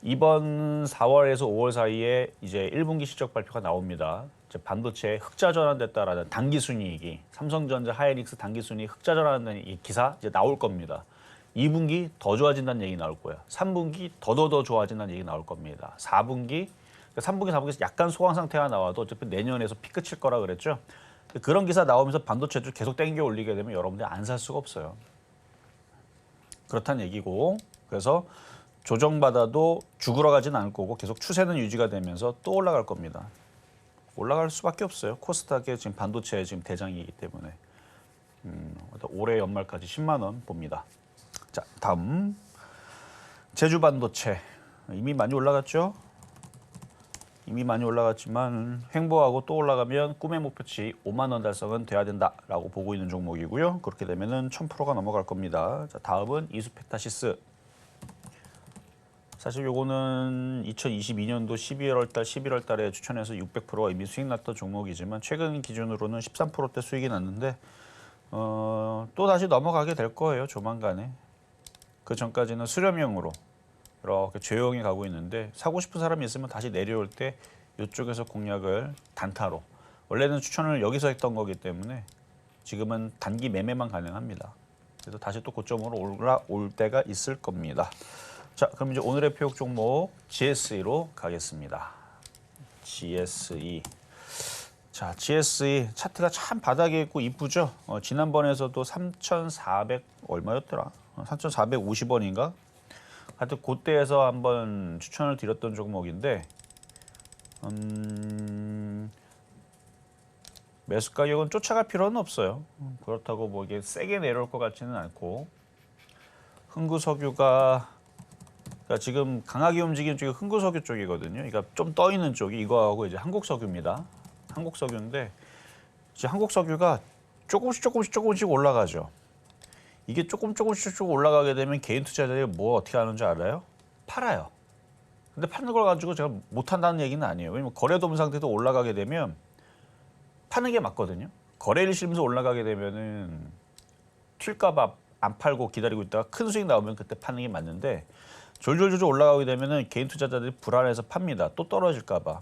이번 4월에서 5월 사이에 이제 1분기 실적 발표가 나옵니다. 이제 반도체 흑자 전환됐다라는 단기 순이익이 삼성전자, 하이닉스 단기 순이익 흑자 전환한다는 이 기사 이제 나올 겁니다. 2분기 더 좋아진다는 얘기 나올 거예요. 3분기 더 좋아진다는 얘기 나올 겁니다. 4분기, 3분기, 4분기에서 약간 소강 상태가 나와도 어차피 내년에서 피크 칠 거라 그랬죠. 그런 기사 나오면서 반도체도 계속 땡겨 올리게 되면 여러분들 안 살 수가 없어요. 그렇다는 얘기고 그래서 조정받아도 죽으러 가진 않을 거고 계속 추세는 유지가 되면서 또 올라갈 겁니다. 올라갈 수밖에 없어요. 코스닥의 지금 반도체 지금 대장이기 때문에 올해 연말까지 10만 원 봅니다. 자, 다음 제주 반도체 이미 많이 올라갔죠. 이미 많이 올라갔지만 횡보하고 또 올라가면 꿈의 목표치 5만 원 달성은 돼야 된다라고 보고 있는 종목이고요. 그렇게 되면은 1000%가 넘어갈 겁니다. 자, 다음은 이수페타시스. 사실 요거는 2022년도 12월 달, 11월 달에 추천해서 600%가 이미 수익 났던 종목이지만 최근 기준으로는 13%대 수익이 났는데 또 다시 넘어가게 될 거예요. 조만간에. 그 전까지는 수렴형으로 이렇게 조용히 가고 있는데 사고 싶은 사람이 있으면 다시 내려올 때 이쪽에서 공략을 단타로 원래는 추천을 여기서 했던 거기 때문에 지금은 단기 매매만 가능합니다. 그래서 다시 또 고점으로 올라올 때가 있을 겁니다. 자, 그럼 이제 오늘의 표역 종목 GSE로 가겠습니다. GSE. 자, GSE 차트가 참 바닥에 있고 이쁘죠? 지난번에서도 3,400 얼마였더라? 3,450원인가? 하여튼 그때에서 한번 추천을 드렸던 종목인데 매수 가격은 쫓아갈 필요는 없어요. 그렇다고 뭐 이게 세게 내려올 것 같지는 않고 흥구석유가 그러니까 지금 강하게 움직이는 쪽이 흥구석유 쪽이거든요. 그러니까 좀 떠 있는 쪽이 이거하고 이제 한국석유입니다. 한국석유인데 이제 한국석유가 조금씩 올라가죠. 이게 조금씩 올라가게 되면 개인 투자자들이 뭐 어떻게 하는 줄 알아요? 팔아요. 근데 파는 걸 가지고 제가 못 한다는 얘기는 아니에요. 왜냐면 거래도움 상태도 올라가게 되면 파는 게 맞거든요. 거래일 실면서 올라가게 되면은 튈까봐 안 팔고 기다리고 있다가 큰 수익 나오면 그때 파는 게 맞는데 졸졸졸 올라가게 되면은 개인 투자자들이 불안해서 팝니다. 또 떨어질까봐.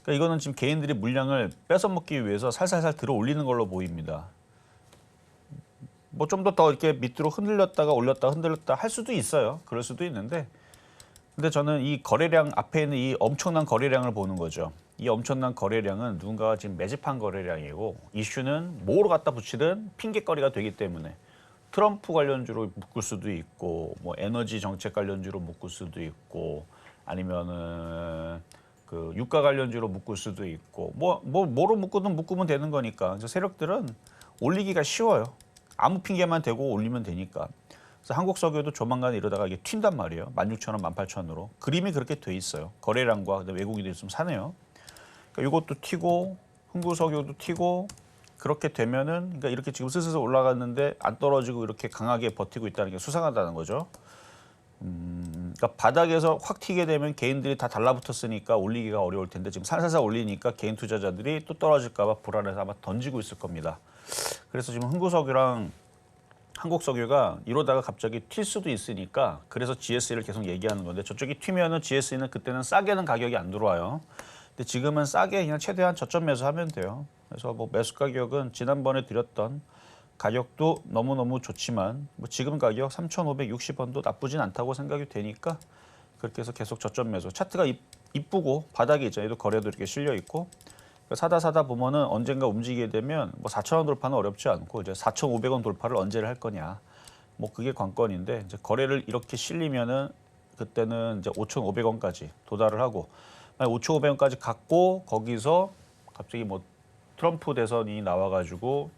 그러니까 이거는 지금 개인들이 물량을 뺏어 먹기 위해서 살살살 들어 올리는 걸로 보입니다. 뭐 좀 더 이렇게 밑으로 흔들렸다가 올렸다 흔들렸다 할 수도 있어요. 그럴 수도 있는데 근데 저는 이 거래량 앞에 있는 이 엄청난 거래량을 보는 거죠. 이 엄청난 거래량은 누군가가 지금 매집한 거래량이고 이슈는 뭐로 갖다 붙이든 핑계거리가 되기 때문에 트럼프 관련주로 묶을 수도 있고 뭐 에너지 정책 관련주로 묶을 수도 있고 아니면은 그 유가 관련주로 묶을 수도 있고 뭐로 묶든 묶으면 되는 거니까 그래서 세력들은 올리기가 쉬워요. 아무 핑계만 대고 올리면 되니까. 그래서 한국석유도 조만간 이러다가 이게 튄단 말이에요. 16,000원, 18,000원으로. 그림이 그렇게 돼 있어요. 거래량과 외국인들이 좀 사네요. 그러니까 이것도 튀고 흥구석유도 튀고 그렇게 되면은 그러니까 이렇게 지금 슬슬 올라갔는데 안 떨어지고 이렇게 강하게 버티고 있다는 게 수상하다는 거죠. 그러니까 바닥에서 확 튀게 되면 개인들이 다 달라붙었으니까 올리기가 어려울 텐데 지금 살살살 올리니까 개인 투자자들이 또 떨어질까 봐 불안해서 아마 던지고 있을 겁니다. 그래서 지금 흥구석유랑 한국석유가 이러다가 갑자기 튈 수도 있으니까 그래서 GS를 계속 얘기하는 건데 저쪽이 튀면은 GS는 그때는 싸게는 가격이 안 들어와요. 근데 지금은 싸게 그냥 최대한 저점 매수하면 돼요. 그래서 뭐 매수 가격은 지난번에 드렸던 가격도 너무너무 좋지만 뭐 지금 가격 3,560원도 나쁘진 않다고 생각이 되니까 그렇게 해서 계속 저점 매수. 차트가 이쁘고 바닥에 있잖아요. 얘도 거래도 이렇게 실려 있고 사다 보면은 언젠가 움직이게 되면 뭐 4,000원 돌파는 어렵지 않고 이제 4,500원 돌파를 언제를 할 거냐. 뭐 그게 관건인데 이제 거래를 이렇게 실리면은 그때는 이제 5,500원까지 도달을 하고 5,500원까지 갔고 거기서 갑자기 뭐 트럼프 대선이 나와가지고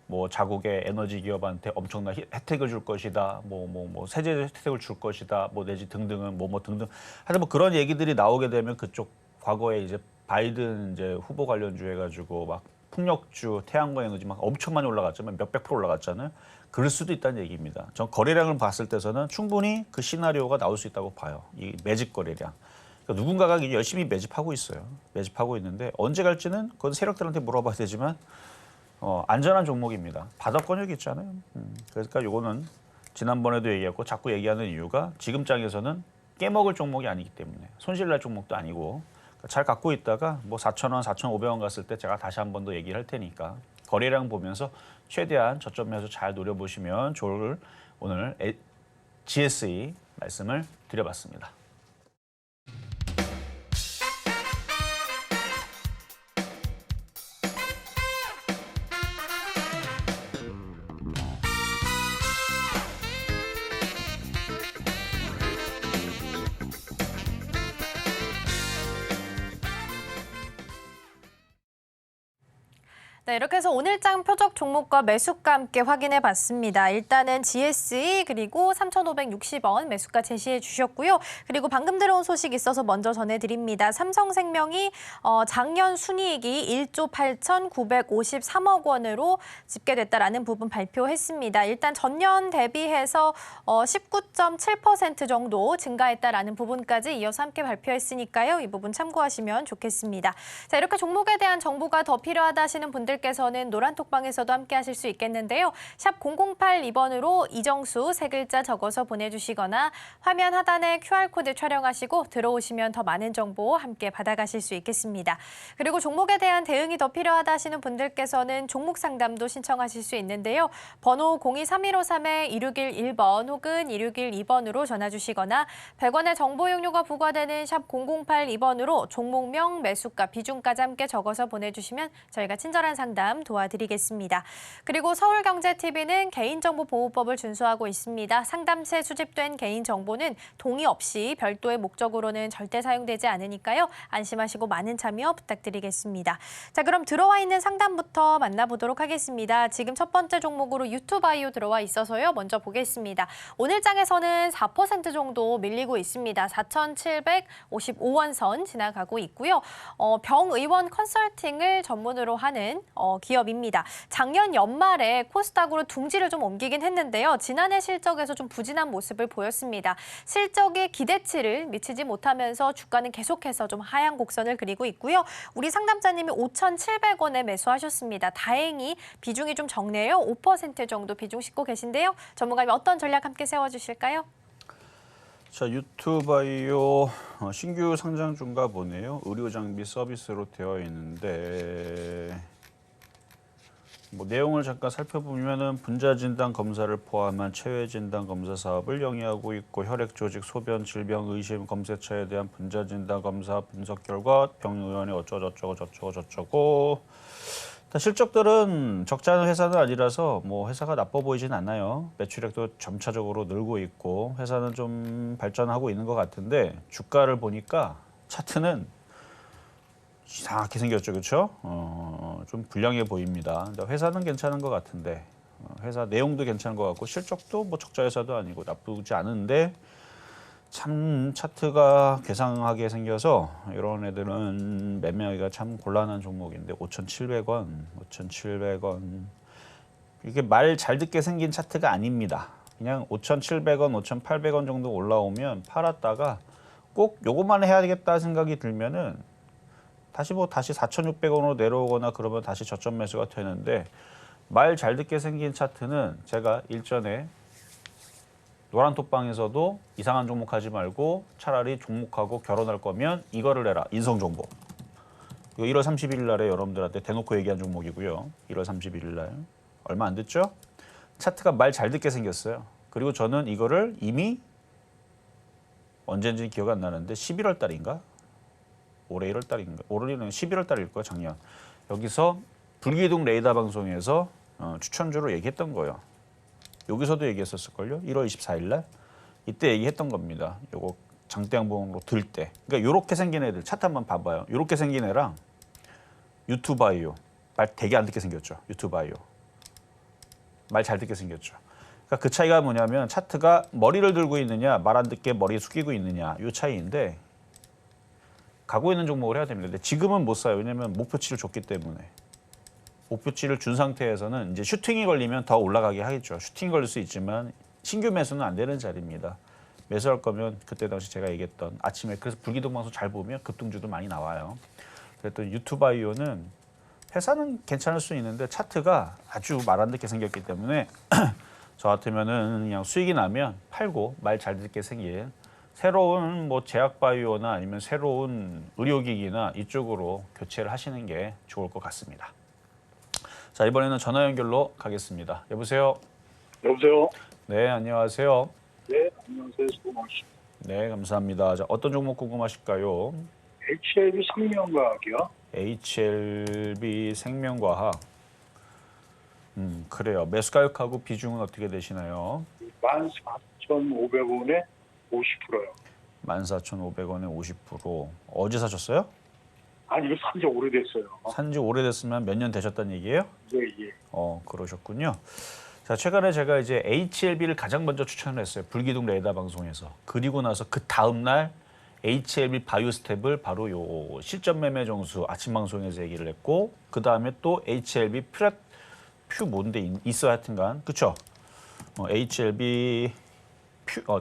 뭐 자국의 에너지 기업한테 엄청난 혜택을 줄 것이다. 뭐 세제 혜택을 줄 것이다. 뭐 내지 등등은 뭐 등등. 하여튼 뭐 그런 얘기들이 나오게 되면 그쪽 과거에 이제 바이든 이제 후보 관련주 해가지고 막 풍력주, 태양광 에너지 막 엄청 많이 올라갔잖아요. 몇백 프로 올라갔잖아요. 그럴 수도 있다는 얘기입니다. 전 거래량을 봤을 때서는 충분히 그 시나리오가 나올 수 있다고 봐요. 이 매집 거래량. 그러니까 누군가가 열심히 매집하고 있어요. 매집하고 있는데 언제 갈지는 그건 세력들한테 물어봐야 되지만 안전한 종목입니다. 바닥권역이 있잖아요. 그러니까 요거는 지난번에도 얘기했고 자꾸 얘기하는 이유가 지금 장에서는 깨먹을 종목이 아니기 때문에 손실날 종목도 아니고 그러니까 잘 갖고 있다가 뭐 4,000원, 4,500원 갔을 때 제가 다시 한 번 더 얘기를 할 테니까 거래량 보면서 최대한 저점에서 잘 노려보시면 좋을 오늘 GSE 말씀을 드려봤습니다. 네, 이렇게 해서 오늘장 표적 종목과 매수가 함께 확인해 봤습니다. 일단은 GSE 그리고 3,560원 매수가 제시해 주셨고요. 그리고 방금 들어온 소식 있어서 먼저 전해드립니다. 삼성생명이 작년 순이익이 1조 8,953억 원으로 집계됐다라는 부분 발표했습니다. 일단 전년 대비해서 19.7% 정도 증가했다라는 부분까지 이어서 함께 발표했으니까요. 이 부분 참고하시면 좋겠습니다. 자, 이렇게 종목에 대한 정보가 더 필요하다 하시는 분들께서는 노란톡방에서도 함께 하실 수 있겠는데요. 샵 0082번으로 이정수 세 글자 적어서 보내주시거나 화면 하단에 QR코드 촬영하시고 들어오시면 더 많은 정보 함께 받아가실 수 있겠습니다. 그리고 종목에 대한 대응이 더 필요하다 하시는 분들께서는 종목 상담도 신청하실 수 있는데요. 번호 0231-2611번 혹은 2612번으로 전화 주시거나 100원의 정보 이용료가 부과되는 샵 0082번으로 종목명, 매수가, 비중까지 함께 적어서 보내주시면 저희가 친절한 상담 도와드리겠습니다. 그리고 서울경제TV는 개인정보보호법을 준수하고 있습니다. 상담세 수집된 개인정보는 동의 없이 별도의 목적으로는 절대 사용되지 않으니까요. 안심하시고 많은 참여 부탁드리겠습니다. 자, 그럼 들어와 있는 상담부터 만나보도록 하겠습니다. 지금 첫 번째 종목으로 유튜바이오 들어와 있어서요. 먼저 보겠습니다. 오늘 장에서는 4% 정도 밀리고 있습니다. 4,755원 선 지나가고 있고요. 병의원 컨설팅을 전문으로 하는 기업입니다. 작년 연말에 코스닥으로 둥지를 좀 옮기긴 했는데요. 지난해 실적에서 좀 부진한 모습을 보였습니다. 실적에 기대치를 미치지 못하면서 주가는 계속해서 좀 하향 곡선을 그리고 있고요. 우리 상담자님이 5,700원에 매수하셨습니다. 다행히 비중이 좀 적네요. 5% 정도 비중 싣고 계신데요. 전문가님 어떤 전략 함께 세워주실까요? 자, 유튜바이오 신규 상장 중가 보네요. 의료 장비 서비스로 되어 있는데 뭐 내용을 잠깐 살펴보면은 분자 진단 검사를 포함한 체외 진단 검사 사업을 영위하고 있고 혈액 조직 소변 질병 의심 검색처에 대한 분자 진단 검사 분석 결과 병의원이 어쩌고저쩌고 실적들은 적지 않은 회사는 아니라서 뭐 회사가 나빠 보이진 않아요. 매출액도 점차적으로 늘고 있고 회사는 좀 발전하고 있는 것 같은데 주가를 보니까 차트는 이상하게 생겼죠, 그렇죠? 좀 불량해 보입니다. 근데 회사는 괜찮은 것 같은데 회사 내용도 괜찮은 것 같고 실적도 뭐 적자 회사도 아니고 나쁘지 않은데 참 차트가 괴상하게 생겨서 이런 애들은 매매하기가 참 곤란한 종목인데 5,700원 이게 말 잘 듣게 생긴 차트가 아닙니다. 그냥 5,700원, 5,800원 정도 올라오면 팔았다가 꼭 요것만 해야 되겠다 생각이 들면은 다시 4,600원으로 내려오거나 그러면 다시 저점 매수가 되는데 말 잘 듣게 생긴 차트는 제가 일전에 노란 톡방에서도 이상한 종목 하지 말고 차라리 종목하고 결혼할 거면 이거를 해라. 인성정보. 이거 1월 31일 날에 여러분들한테 대놓고 얘기한 종목이고요. 1월 31일 날. 얼마 안 됐죠? 차트가 말 잘 듣게 생겼어요. 그리고 저는 이거를 이미 언제인지 기억 안 나는데 11월 달인가? 올해 1월 달인가? 올해는 11월 달일 거야, 작년. 여기서 불기둥 레이더 방송에서 추천주로 얘기했던 거예요. 여기서도 얘기했었을걸요? 1월 24일 날. 이때 얘기했던 겁니다. 요거 장대양봉으로 들 때. 그러니까 요렇게 생긴 애들 차트 한번 봐봐요. 요렇게 생긴 애랑 유튜바이오. 말 되게 안 듣게 생겼죠. 유튜바이오. 말 잘 듣게 생겼죠. 그러니까 그 차이가 뭐냐면 차트가 머리를 들고 있느냐 말 안 듣게 머리 숙이고 있느냐 요 차이인데 가고 있는 종목을 해야 됩니다. 근데 지금은 못 사요. 왜냐면 목표치를 줬기 때문에. 목표치를 준 상태에서는 이제 슈팅이 걸리면 더 올라가게 하겠죠. 슈팅이 걸릴 수 있지만 신규 매수는 안 되는 자리입니다. 매수할 거면 그때 당시 제가 얘기했던 아침에 그래서 불기둥 방송 잘 보면 급등주도 많이 나와요. 그랬더니 유튜바이오는 회사는 괜찮을 수 있는데 차트가 아주 말 안 듣게 생겼기 때문에 저 같으면은 그냥 수익이 나면 팔고 말 잘 듣게 생긴 새로운 뭐 제약바이오나 아니면 새로운 의료기기나 이쪽으로 교체를 하시는 게 좋을 것 같습니다. 자, 이번에는 전화 연결로 가겠습니다. 여보세요? 여보세요? 네, 안녕하세요. 네, 안녕하세요. 수고 많으십니다. 네, 감사합니다. 자, 어떤 종목 궁금하실까요? HLB 생명과학이요. HLB 생명과학. 그래요. 매수 가격하고 비중은 어떻게 되시나요? 14,500원에 50%요. 14,500원에 50%. 어제 사셨어요? 아니, 이거 산지 오래됐어요. 산지 오래됐으면 몇 년 되셨다는 얘기예요? 예, 예. 그러셨군요. 자, 최근에 제가 이제 HLB를 가장 먼저 추천을 했어요. 불기둥 레이더 방송에서. 그리고 나서 그 다음 날 HLB 바이오스텝을 바로 요 실전 매매 정수 아침 방송에서 얘기를 했고 그 다음에 또 HLB 퓨 뭔데 있어 하여튼간 그쵸? HLB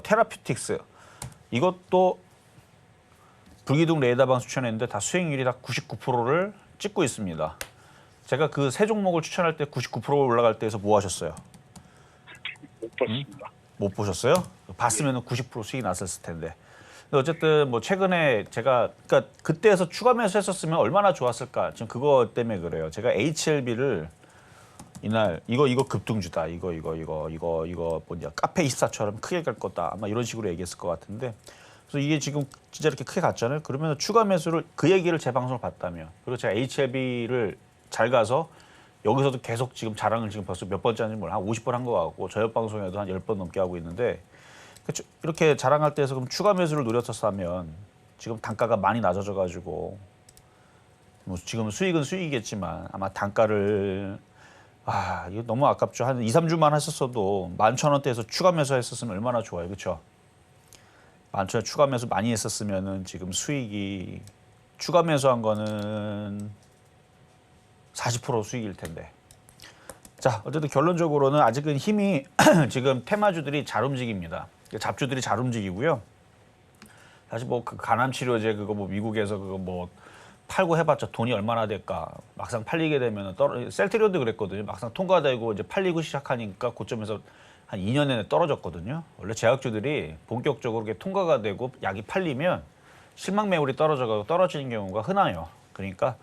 테라퓨틱스 이것도 불기둥 레이더 방송 추천했는데 다 수익률이 다 99%를 찍고 있습니다. 제가 그 세 종목을 추천할 때 99% 올라갈 때에서 뭐 하셨어요? 못 봤습니다. 못 보셨어요? 봤으면 90% 수익이 났었을 텐데. 근데 어쨌든 뭐 최근에 제가 그러니까 그때에서 추가 매수했었으면 얼마나 좋았을까? 지금 그거 때문에 그래요. 제가 HLB를 이날 이거 급등주다. 이거 뭐냐 카페 24처럼 크게 갈 거다. 아마 이런 식으로 얘기했을 것 같은데. 그래서 이게 지금 진짜 이렇게 크게 갔잖아요. 그러면 추가 매수를 그 얘기를 제 방송을 봤다며. 그리고 제가 HLB를 잘 가서 여기서도 계속 지금 자랑을 지금 벌써 몇 번째 하는지 몰라. 한 50번 한 거 같고 저녁 방송에도 한 10번 넘게 하고 있는데 이렇게 자랑할 때에서 그럼 추가 매수를 노렸었다면 지금 단가가 많이 낮아져 가지고 뭐 지금 수익은 수익이겠지만 아마 단가를 이거 너무 아깝죠. 한 2, 3주만 했었어도 11,000원대에서 추가 매수했었으면 얼마나 좋아요. 그렇죠? 11,000원 추가 매수 많이 했었으면은 지금 수익이 추가 매수한 거는 40% 수익일 텐데. 자, 어쨌든 결론적으로는 아직은 힘이 지금 테마주들이 잘 움직입니다. 잡주들이 잘 움직이고요. 사실 뭐 그 간암 치료제 그거 뭐 미국에서 그거 뭐 팔고 해봤자 돈이 얼마나 될까. 막상 팔리게 되면 셀트리온도 그랬거든요. 막상 통과되고 이제 팔리고 시작하니까 고점에서 한 2년 내내 떨어졌거든요. 원래 제약주들이 본격적으로 이렇게 통과가 되고 약이 팔리면 실망 매물이 떨어져가고 떨어지는 경우가 흔해요. 그러니까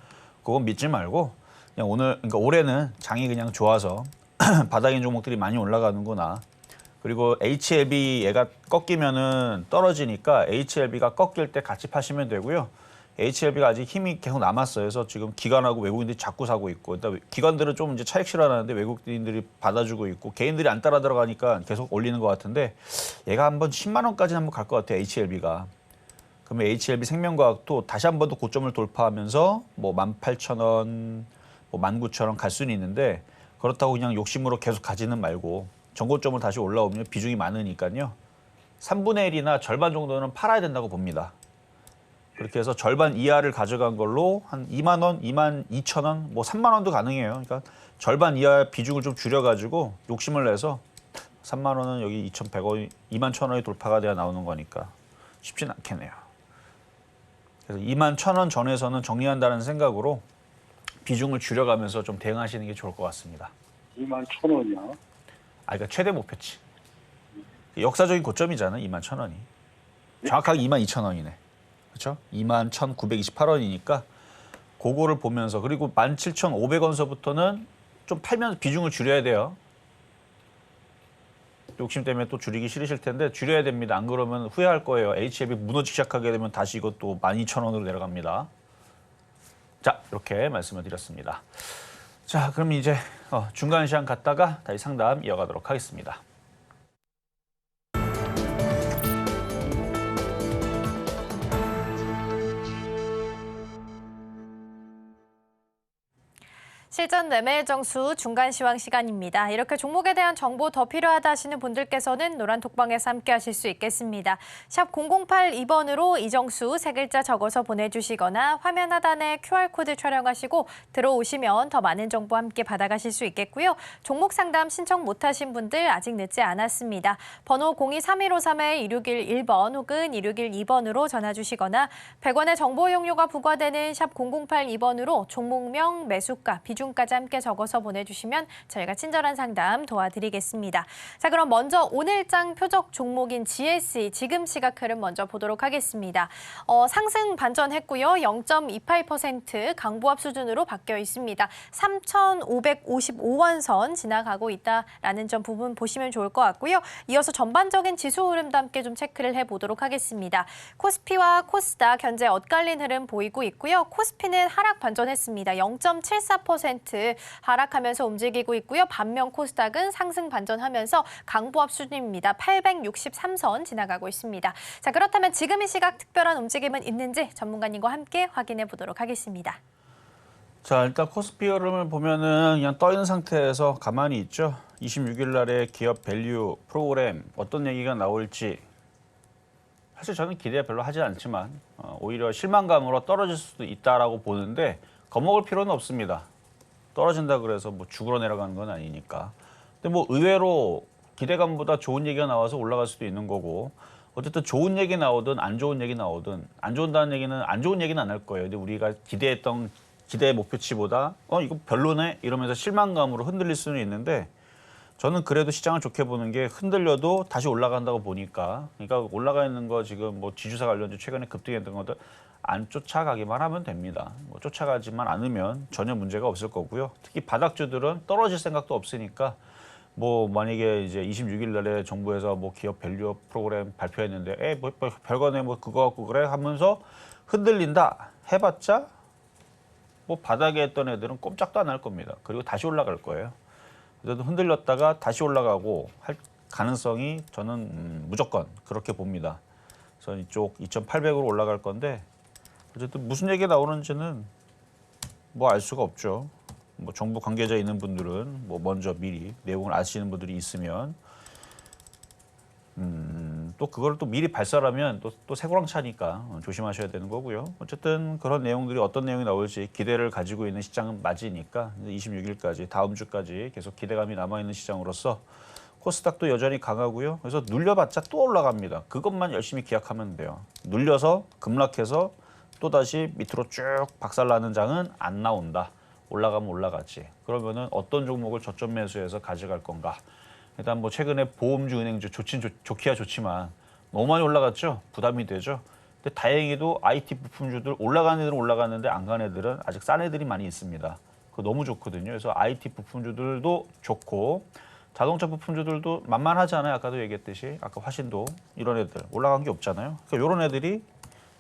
그건 믿지 말고 그냥 그러니까 올해는 장이 그냥 좋아서 바닥인 종목들이 많이 올라가는구나. 그리고 HLB 얘가 꺾이면은 떨어지니까 HLB가 꺾일 때 같이 파시면 되고요. HLB가 아직 힘이 계속 남았어요. 그래서 지금 기관하고 외국인들이 자꾸 사고 있고, 일단 기관들은 좀 이제 차익 실현하는데 외국인들이 받아주고 있고, 개인들이 안 따라 들어가니까 계속 올리는 것 같은데, 얘가 한번 10만 원까지 한번 갈 것 같아요. HLB가. 그러면 HLB 생명과학도 다시 한번 더 고점을 돌파하면서 뭐 18,000원, 뭐 19,000원 갈 수는 있는데, 그렇다고 그냥 욕심으로 계속 가지는 말고 전고점을 다시 올라오면 비중이 많으니까요. 3분의 1이나 절반 정도는 팔아야 된다고 봅니다. 그렇게 해서 절반 이하를 가져간 걸로 한 2만 원, 2만 2천 원, 뭐 3만 원도 가능해요. 그러니까 절반 이하 비중을 좀 줄여가지고 욕심을 내서 3만 원은 여기 2,100원, 2만 1,000원이 돌파가 돼야 나오는 거니까 쉽진 않겠네요. 그래서 2만 1,000원 전에서는 정리한다는 생각으로 비중을 줄여가면서 좀 대응하시는 게 좋을 것 같습니다. 2만 1,000원이요. 그러니까 최대 목표치. 역사적인 고점이잖아, 2만 1,000원이. 정확하게 2만 2천 원이네. 그렇죠? 2만 1,928원이니까 그거를 보면서, 그리고 17,500원서부터는 좀 팔면서 비중을 줄여야 돼요. 욕심 때문에 또 줄이기 싫으실 텐데 줄여야 됩니다. 안 그러면 후회할 거예요. HLB 무너지기 시작하게 되면 다시 이것도 12,000원으로 내려갑니다. 자, 이렇게 말씀을 드렸습니다. 자, 그럼 이제 중간 시장 갔다가 다시 상담 이어가도록 하겠습니다. 실전 매매 정수 중간 시황 시간입니다. 이렇게 종목에 대한 정보 더 필요하다 하시는 분들께서는 노란 톡방에서 함께 하실 수 있겠습니다. 샵 0082번으로 이정수 세 글자 적어서 보내주시거나 화면 하단에 QR코드 촬영하시고 들어오시면 더 많은 정보 함께 받아가실 수 있겠고요. 종목 상담 신청 못하신 분들 아직 늦지 않았습니다. 번호 023153-2611번 혹은 2612번으로 전화 주시거나 100원의 정보 이용료가 부과되는 샵 0082번으로 종목명, 매수가, 비중까지 함께 적어서 보내주시면 저희가 친절한 상담 도와드리겠습니다. 자, 그럼 먼저 오늘장 표적 종목인 GSE 지금 시각 흐름 먼저 보도록 하겠습니다. 상승 반전했고요. 0.28% 강보합 수준으로 바뀌어 있습니다. 3,555원 선 지나가고 있다라는 점 부분 보시면 좋을 것 같고요. 이어서 전반적인 지수 흐름도 함께 좀 체크를 해보도록 하겠습니다. 코스피와 코스닥 현재 엇갈린 흐름 보이고 있고요. 코스피는 하락 반전했습니다. 0.74% 하락하면서 움직이고 있고요. 반면 코스닥은 상승 반전하면서 강보합 수준입니다. 863선 지나가고 있습니다. 자, 그렇다면 지금 이 시각 특별한 움직임은 있는지 전문가님과 함께 확인해 보도록 하겠습니다. 자, 일단 코스피 흐름을 보면은 그냥 떠 있는 상태에서 가만히 있죠. 26일 날에 기업 밸류 프로그램 어떤 얘기가 나올지 사실 저는 기대 별로 하지 않지만 오히려 실망감으로 떨어질 수도 있다라고 보는데 겁먹을 필요는 없습니다. 떨어진다 그래서 뭐 죽으러 내려가는 건 아니니까. 근데 뭐 의외로 기대감보다 좋은 얘기가 나와서 올라갈 수도 있는 거고, 어쨌든 좋은 얘기 나오든 안 좋은 얘기 나오든 안 좋다는 얘기는 안 좋은 얘기는 안 할 거예요. 근데 우리가 기대했던 기대 목표치보다 이거 별로네 이러면서 실망감으로 흔들릴 수는 있는데, 저는 그래도 시장을 좋게 보는 게 흔들려도 다시 올라간다고 보니까, 그러니까 올라가 있는 거 지금 뭐 지주사 관련주 최근에 급등했던 것들 안 쫓아가기만 하면 됩니다. 뭐 쫓아가지만 않으면 전혀 문제가 없을 거고요. 특히 바닥주들은 떨어질 생각도 없으니까, 뭐 만약에 이제 26일 날에 정부에서 뭐 기업 밸류 프로그램 발표했는데 뭐 별거네 뭐 그거 갖고 그래 하면서 흔들린다 해봤자 뭐 바닥에 했던 애들은 꼼짝도 안 할 겁니다. 그리고 다시 올라갈 거예요. 그래도 흔들렸다가 다시 올라가고 할 가능성이 저는 무조건 그렇게 봅니다. 그래서 이쪽 2,800으로 올라갈 건데, 어쨌든 무슨 얘기가 나오는지는 뭐 알 수가 없죠. 뭐 정부 관계자 있는 분들은 뭐 먼저 미리 내용을 아시는 분들이 있으면 또 또 그걸 또 미리 발설하면 또 새고랑차니까 조심하셔야 되는 거고요. 어쨌든 그런 내용들이 어떤 내용이 나올지 기대를 가지고 있는 시장은 맞이니까 26일까지 다음 주까지 계속 기대감이 남아있는 시장으로서 코스닥도 여전히 강하고요. 그래서 눌려봤자 또 올라갑니다. 그것만 열심히 기약하면 돼요. 눌려서 급락해서 또다시 밑으로 쭉 박살나는 장은 안 나온다. 올라가면 올라가지. 그러면은 어떤 종목을 저점 매수해서 가져갈 건가. 일단 뭐 최근에 보험주, 은행주 좋기야 좋지만 너무 많이 올라갔죠. 부담이 되죠. 근데 다행히도 IT 부품주들 올라가는 애들은 올라갔는데 안 가는 애들은 아직 싼 애들이 많이 있습니다. 그거 너무 좋거든요. 그래서 IT 부품주들도 좋고 자동차 부품주들도 만만하잖아요. 아까도 얘기했듯이 아까 화신도 이런 애들 올라간 게 없잖아요. 그러니까 이런 애들이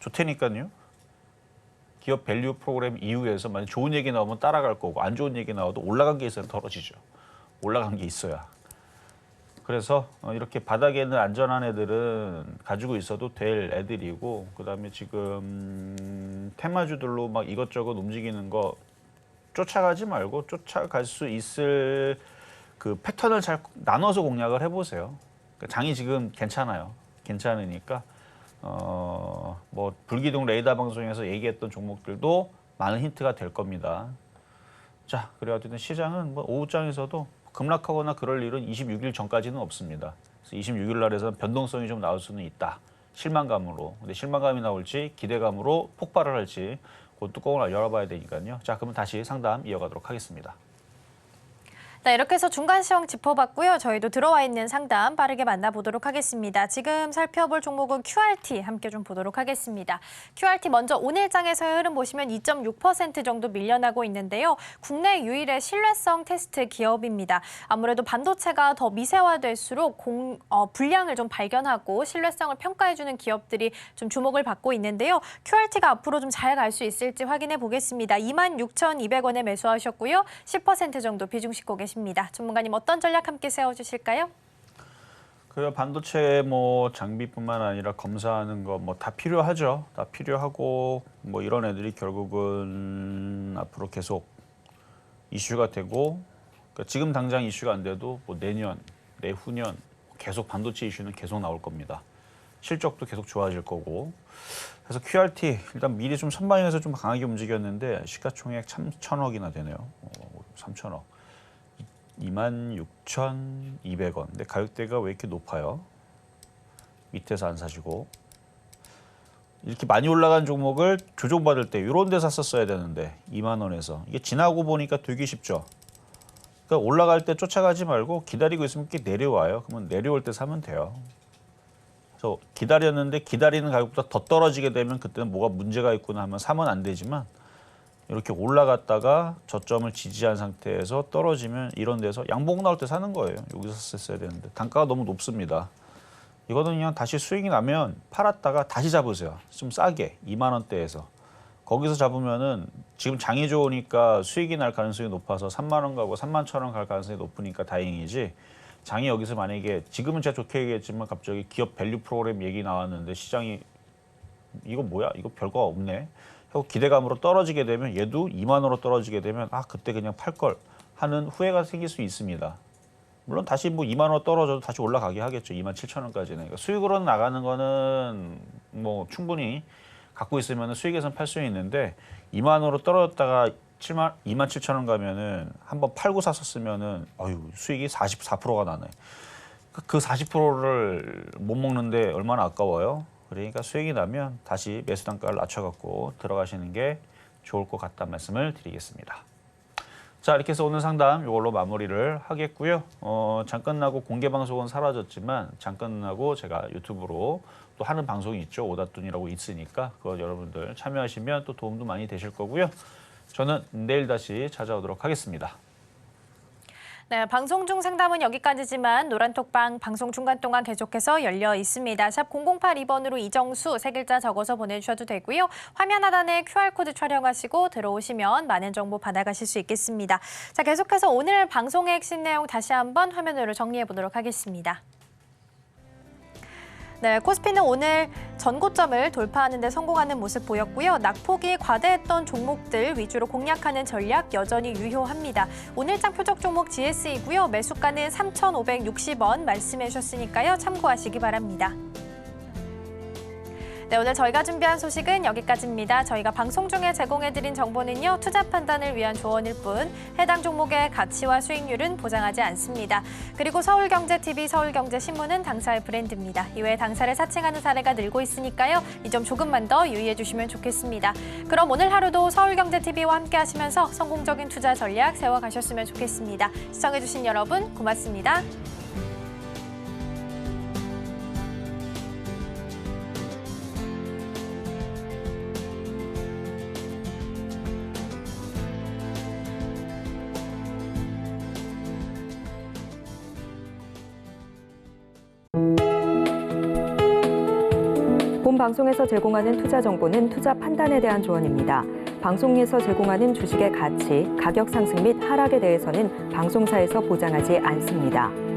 좋다니까요. 기업 밸류 프로그램 이후에서 만약 좋은 얘기 나오면 따라갈 거고 안 좋은 얘기 나와도 올라간 게 있어야 떨어지죠. 올라간 게 있어야. 그래서 이렇게 바닥에 있는 안전한 애들은 가지고 있어도 될 애들이고 그다음에 지금 테마주들로 막 이것저것 움직이는 거 쫓아가지 말고 쫓아갈 수 있을 그 패턴을 잘 나눠서 공략을 해보세요. 장이 지금 괜찮아요. 괜찮으니까 뭐 불기둥 레이더 방송에서 얘기했던 종목들도 많은 힌트가 될 겁니다. 자, 그래가지고 시장은 뭐 오후장에서도 급락하거나 그럴 일은 26일 전까지는 없습니다. 그래서 26일 날에서는 변동성이 좀 나올 수는 있다. 실망감으로. 근데 실망감이 나올지 기대감으로 폭발을 할지 그 뚜껑을 열어봐야 되니까요. 자, 그러면 다시 상담 이어가도록 하겠습니다. 네, 이렇게 해서 중간 시황 짚어봤고요. 저희도 들어와 있는 상담 빠르게 만나보도록 하겠습니다. 지금 살펴볼 종목은 QRT 함께 좀 보도록 하겠습니다. QRT 먼저 오늘장에서의 흐름 보시면 2.6% 정도 밀려나고 있는데요. 국내 유일의 신뢰성 테스트 기업입니다. 아무래도 반도체가 더 미세화될수록 불량을 좀 발견하고 신뢰성을 평가해주는 기업들이 좀 주목을 받고 있는데요. QRT가 앞으로 좀 잘 갈 수 있을지 확인해 보겠습니다. 26,200원에 매수하셨고요. 10% 정도 비중 싣고 계십니다. 전문가님 어떤 전략 함께 세워주실까요? 그 반도체 뭐 장비뿐만 아니라 검사하는 거 뭐 다 필요하죠. 다 필요하고 뭐 이런 애들이 결국은 앞으로 계속 이슈가 되고 그러니까 지금 당장 이슈가 안 돼도 뭐 내년, 내후년 계속 반도체 이슈는 계속 나올 겁니다. 실적도 계속 좋아질 거고. 그래서 QRT 일단 미리 좀 선방에서 좀 강하게 움직였는데 시가총액 3천억이나 되네요. 3천억. 26,200원. 근데 가격대가 왜 이렇게 높아요? 밑에서 안 사시고. 이렇게 많이 올라간 종목을 조정받을 때 이런 데 샀었어야 되는데 2만 원에서. 이게 지나고 보니까 되게 쉽죠. 그러니까 올라갈 때 쫓아가지 말고 기다리고 있으면 이렇게 내려와요. 그러면 내려올 때 사면 돼요. 그래서 기다렸는데 기다리는 가격보다 더 떨어지게 되면 그때는 뭐가 문제가 있구나 하면 사면 안 되지만 이렇게 올라갔다가 저점을 지지한 상태에서 떨어지면 이런 데서 양봉 나올 때 사는 거예요. 여기서 샀어야 되는데 단가가 너무 높습니다. 이거는 그냥 다시 수익이 나면 팔았다가 다시 잡으세요. 좀 싸게 2만 원대에서. 거기서 잡으면은 지금 장이 좋으니까 수익이 날 가능성이 높아서 3만 원 가고 3만 1천 원 갈 가능성이 높으니까 다행이지. 장이 여기서 만약에 지금은 제가 좋게 얘기했지만 갑자기 기업 밸류 프로그램 얘기 나왔는데 시장이 이거 뭐야? 이거 별거 없네. 하고 기대감으로 떨어지게 되면 얘도 2만 원으로 떨어지게 되면 아 그때 그냥 팔 걸 하는 후회가 생길 수 있습니다. 물론 다시 뭐 2만 원 떨어져도 다시 올라가게 하겠죠. 2만 7천 원까지는. 그러니까 수익으로 나가는 거는 뭐 충분히 갖고 있으면 수익에선 팔 수 있는데 2만 원으로 떨어졌다가 2만 7천 원 가면은 한번 팔고 샀었으면은 수익이 44%가 나네. 그 40%를 못 먹는데 얼마나 아까워요. 그러니까 수익이 나면 다시 매수 단가를 낮춰갖고 들어가시는 게 좋을 것 같다는 말씀을 드리겠습니다. 자, 이렇게 해서 오늘 상담 이걸로 마무리를 하겠고요. 장 끝나고 공개 방송은 사라졌지만 장 끝나고 제가 유튜브로 또 하는 방송이 있죠. 오다툰이라고 있으니까 그거 여러분들 참여하시면 또 도움도 많이 되실 거고요. 저는 내일 다시 찾아오도록 하겠습니다. 네, 방송 중 상담은 여기까지지만 노란톡방 방송 중간 동안 계속해서 열려 있습니다. 샵 0082번으로 이정수 세 글자 적어서 보내주셔도 되고요. 화면 하단에 QR코드 촬영하시고 들어오시면 많은 정보 받아가실 수 있겠습니다. 자, 계속해서 오늘 방송의 핵심 내용 다시 한번 화면으로 정리해 보도록 하겠습니다. 네, 코스피는 오늘 전고점을 돌파하는 데 성공하는 모습 보였고요. 낙폭이 과대했던 종목들 위주로 공략하는 전략 여전히 유효합니다. 오늘장 표적 종목 GS이고요. 매수가는 3,560원 말씀해 주셨으니까요. 참고하시기 바랍니다. 네, 오늘 저희가 준비한 소식은 여기까지입니다. 저희가 방송 중에 제공해드린 정보는요, 투자 판단을 위한 조언일 뿐 해당 종목의 가치와 수익률은 보장하지 않습니다. 그리고 서울경제TV, 서울경제신문은 당사의 브랜드입니다. 이외에 당사를 사칭하는 사례가 늘고 있으니까요. 이 점 조금만 더 유의해 주시면 좋겠습니다. 그럼 오늘 하루도 서울경제TV와 함께 하시면서 성공적인 투자 전략 세워가셨으면 좋겠습니다. 시청해주신 여러분 고맙습니다. 본 방송에서 제공하는 투자 정보는 투자 판단에 대한 조언입니다. 방송에서 제공하는 주식의 가치, 가격 상승 및 하락에 대해서는 방송사에서 보장하지 않습니다.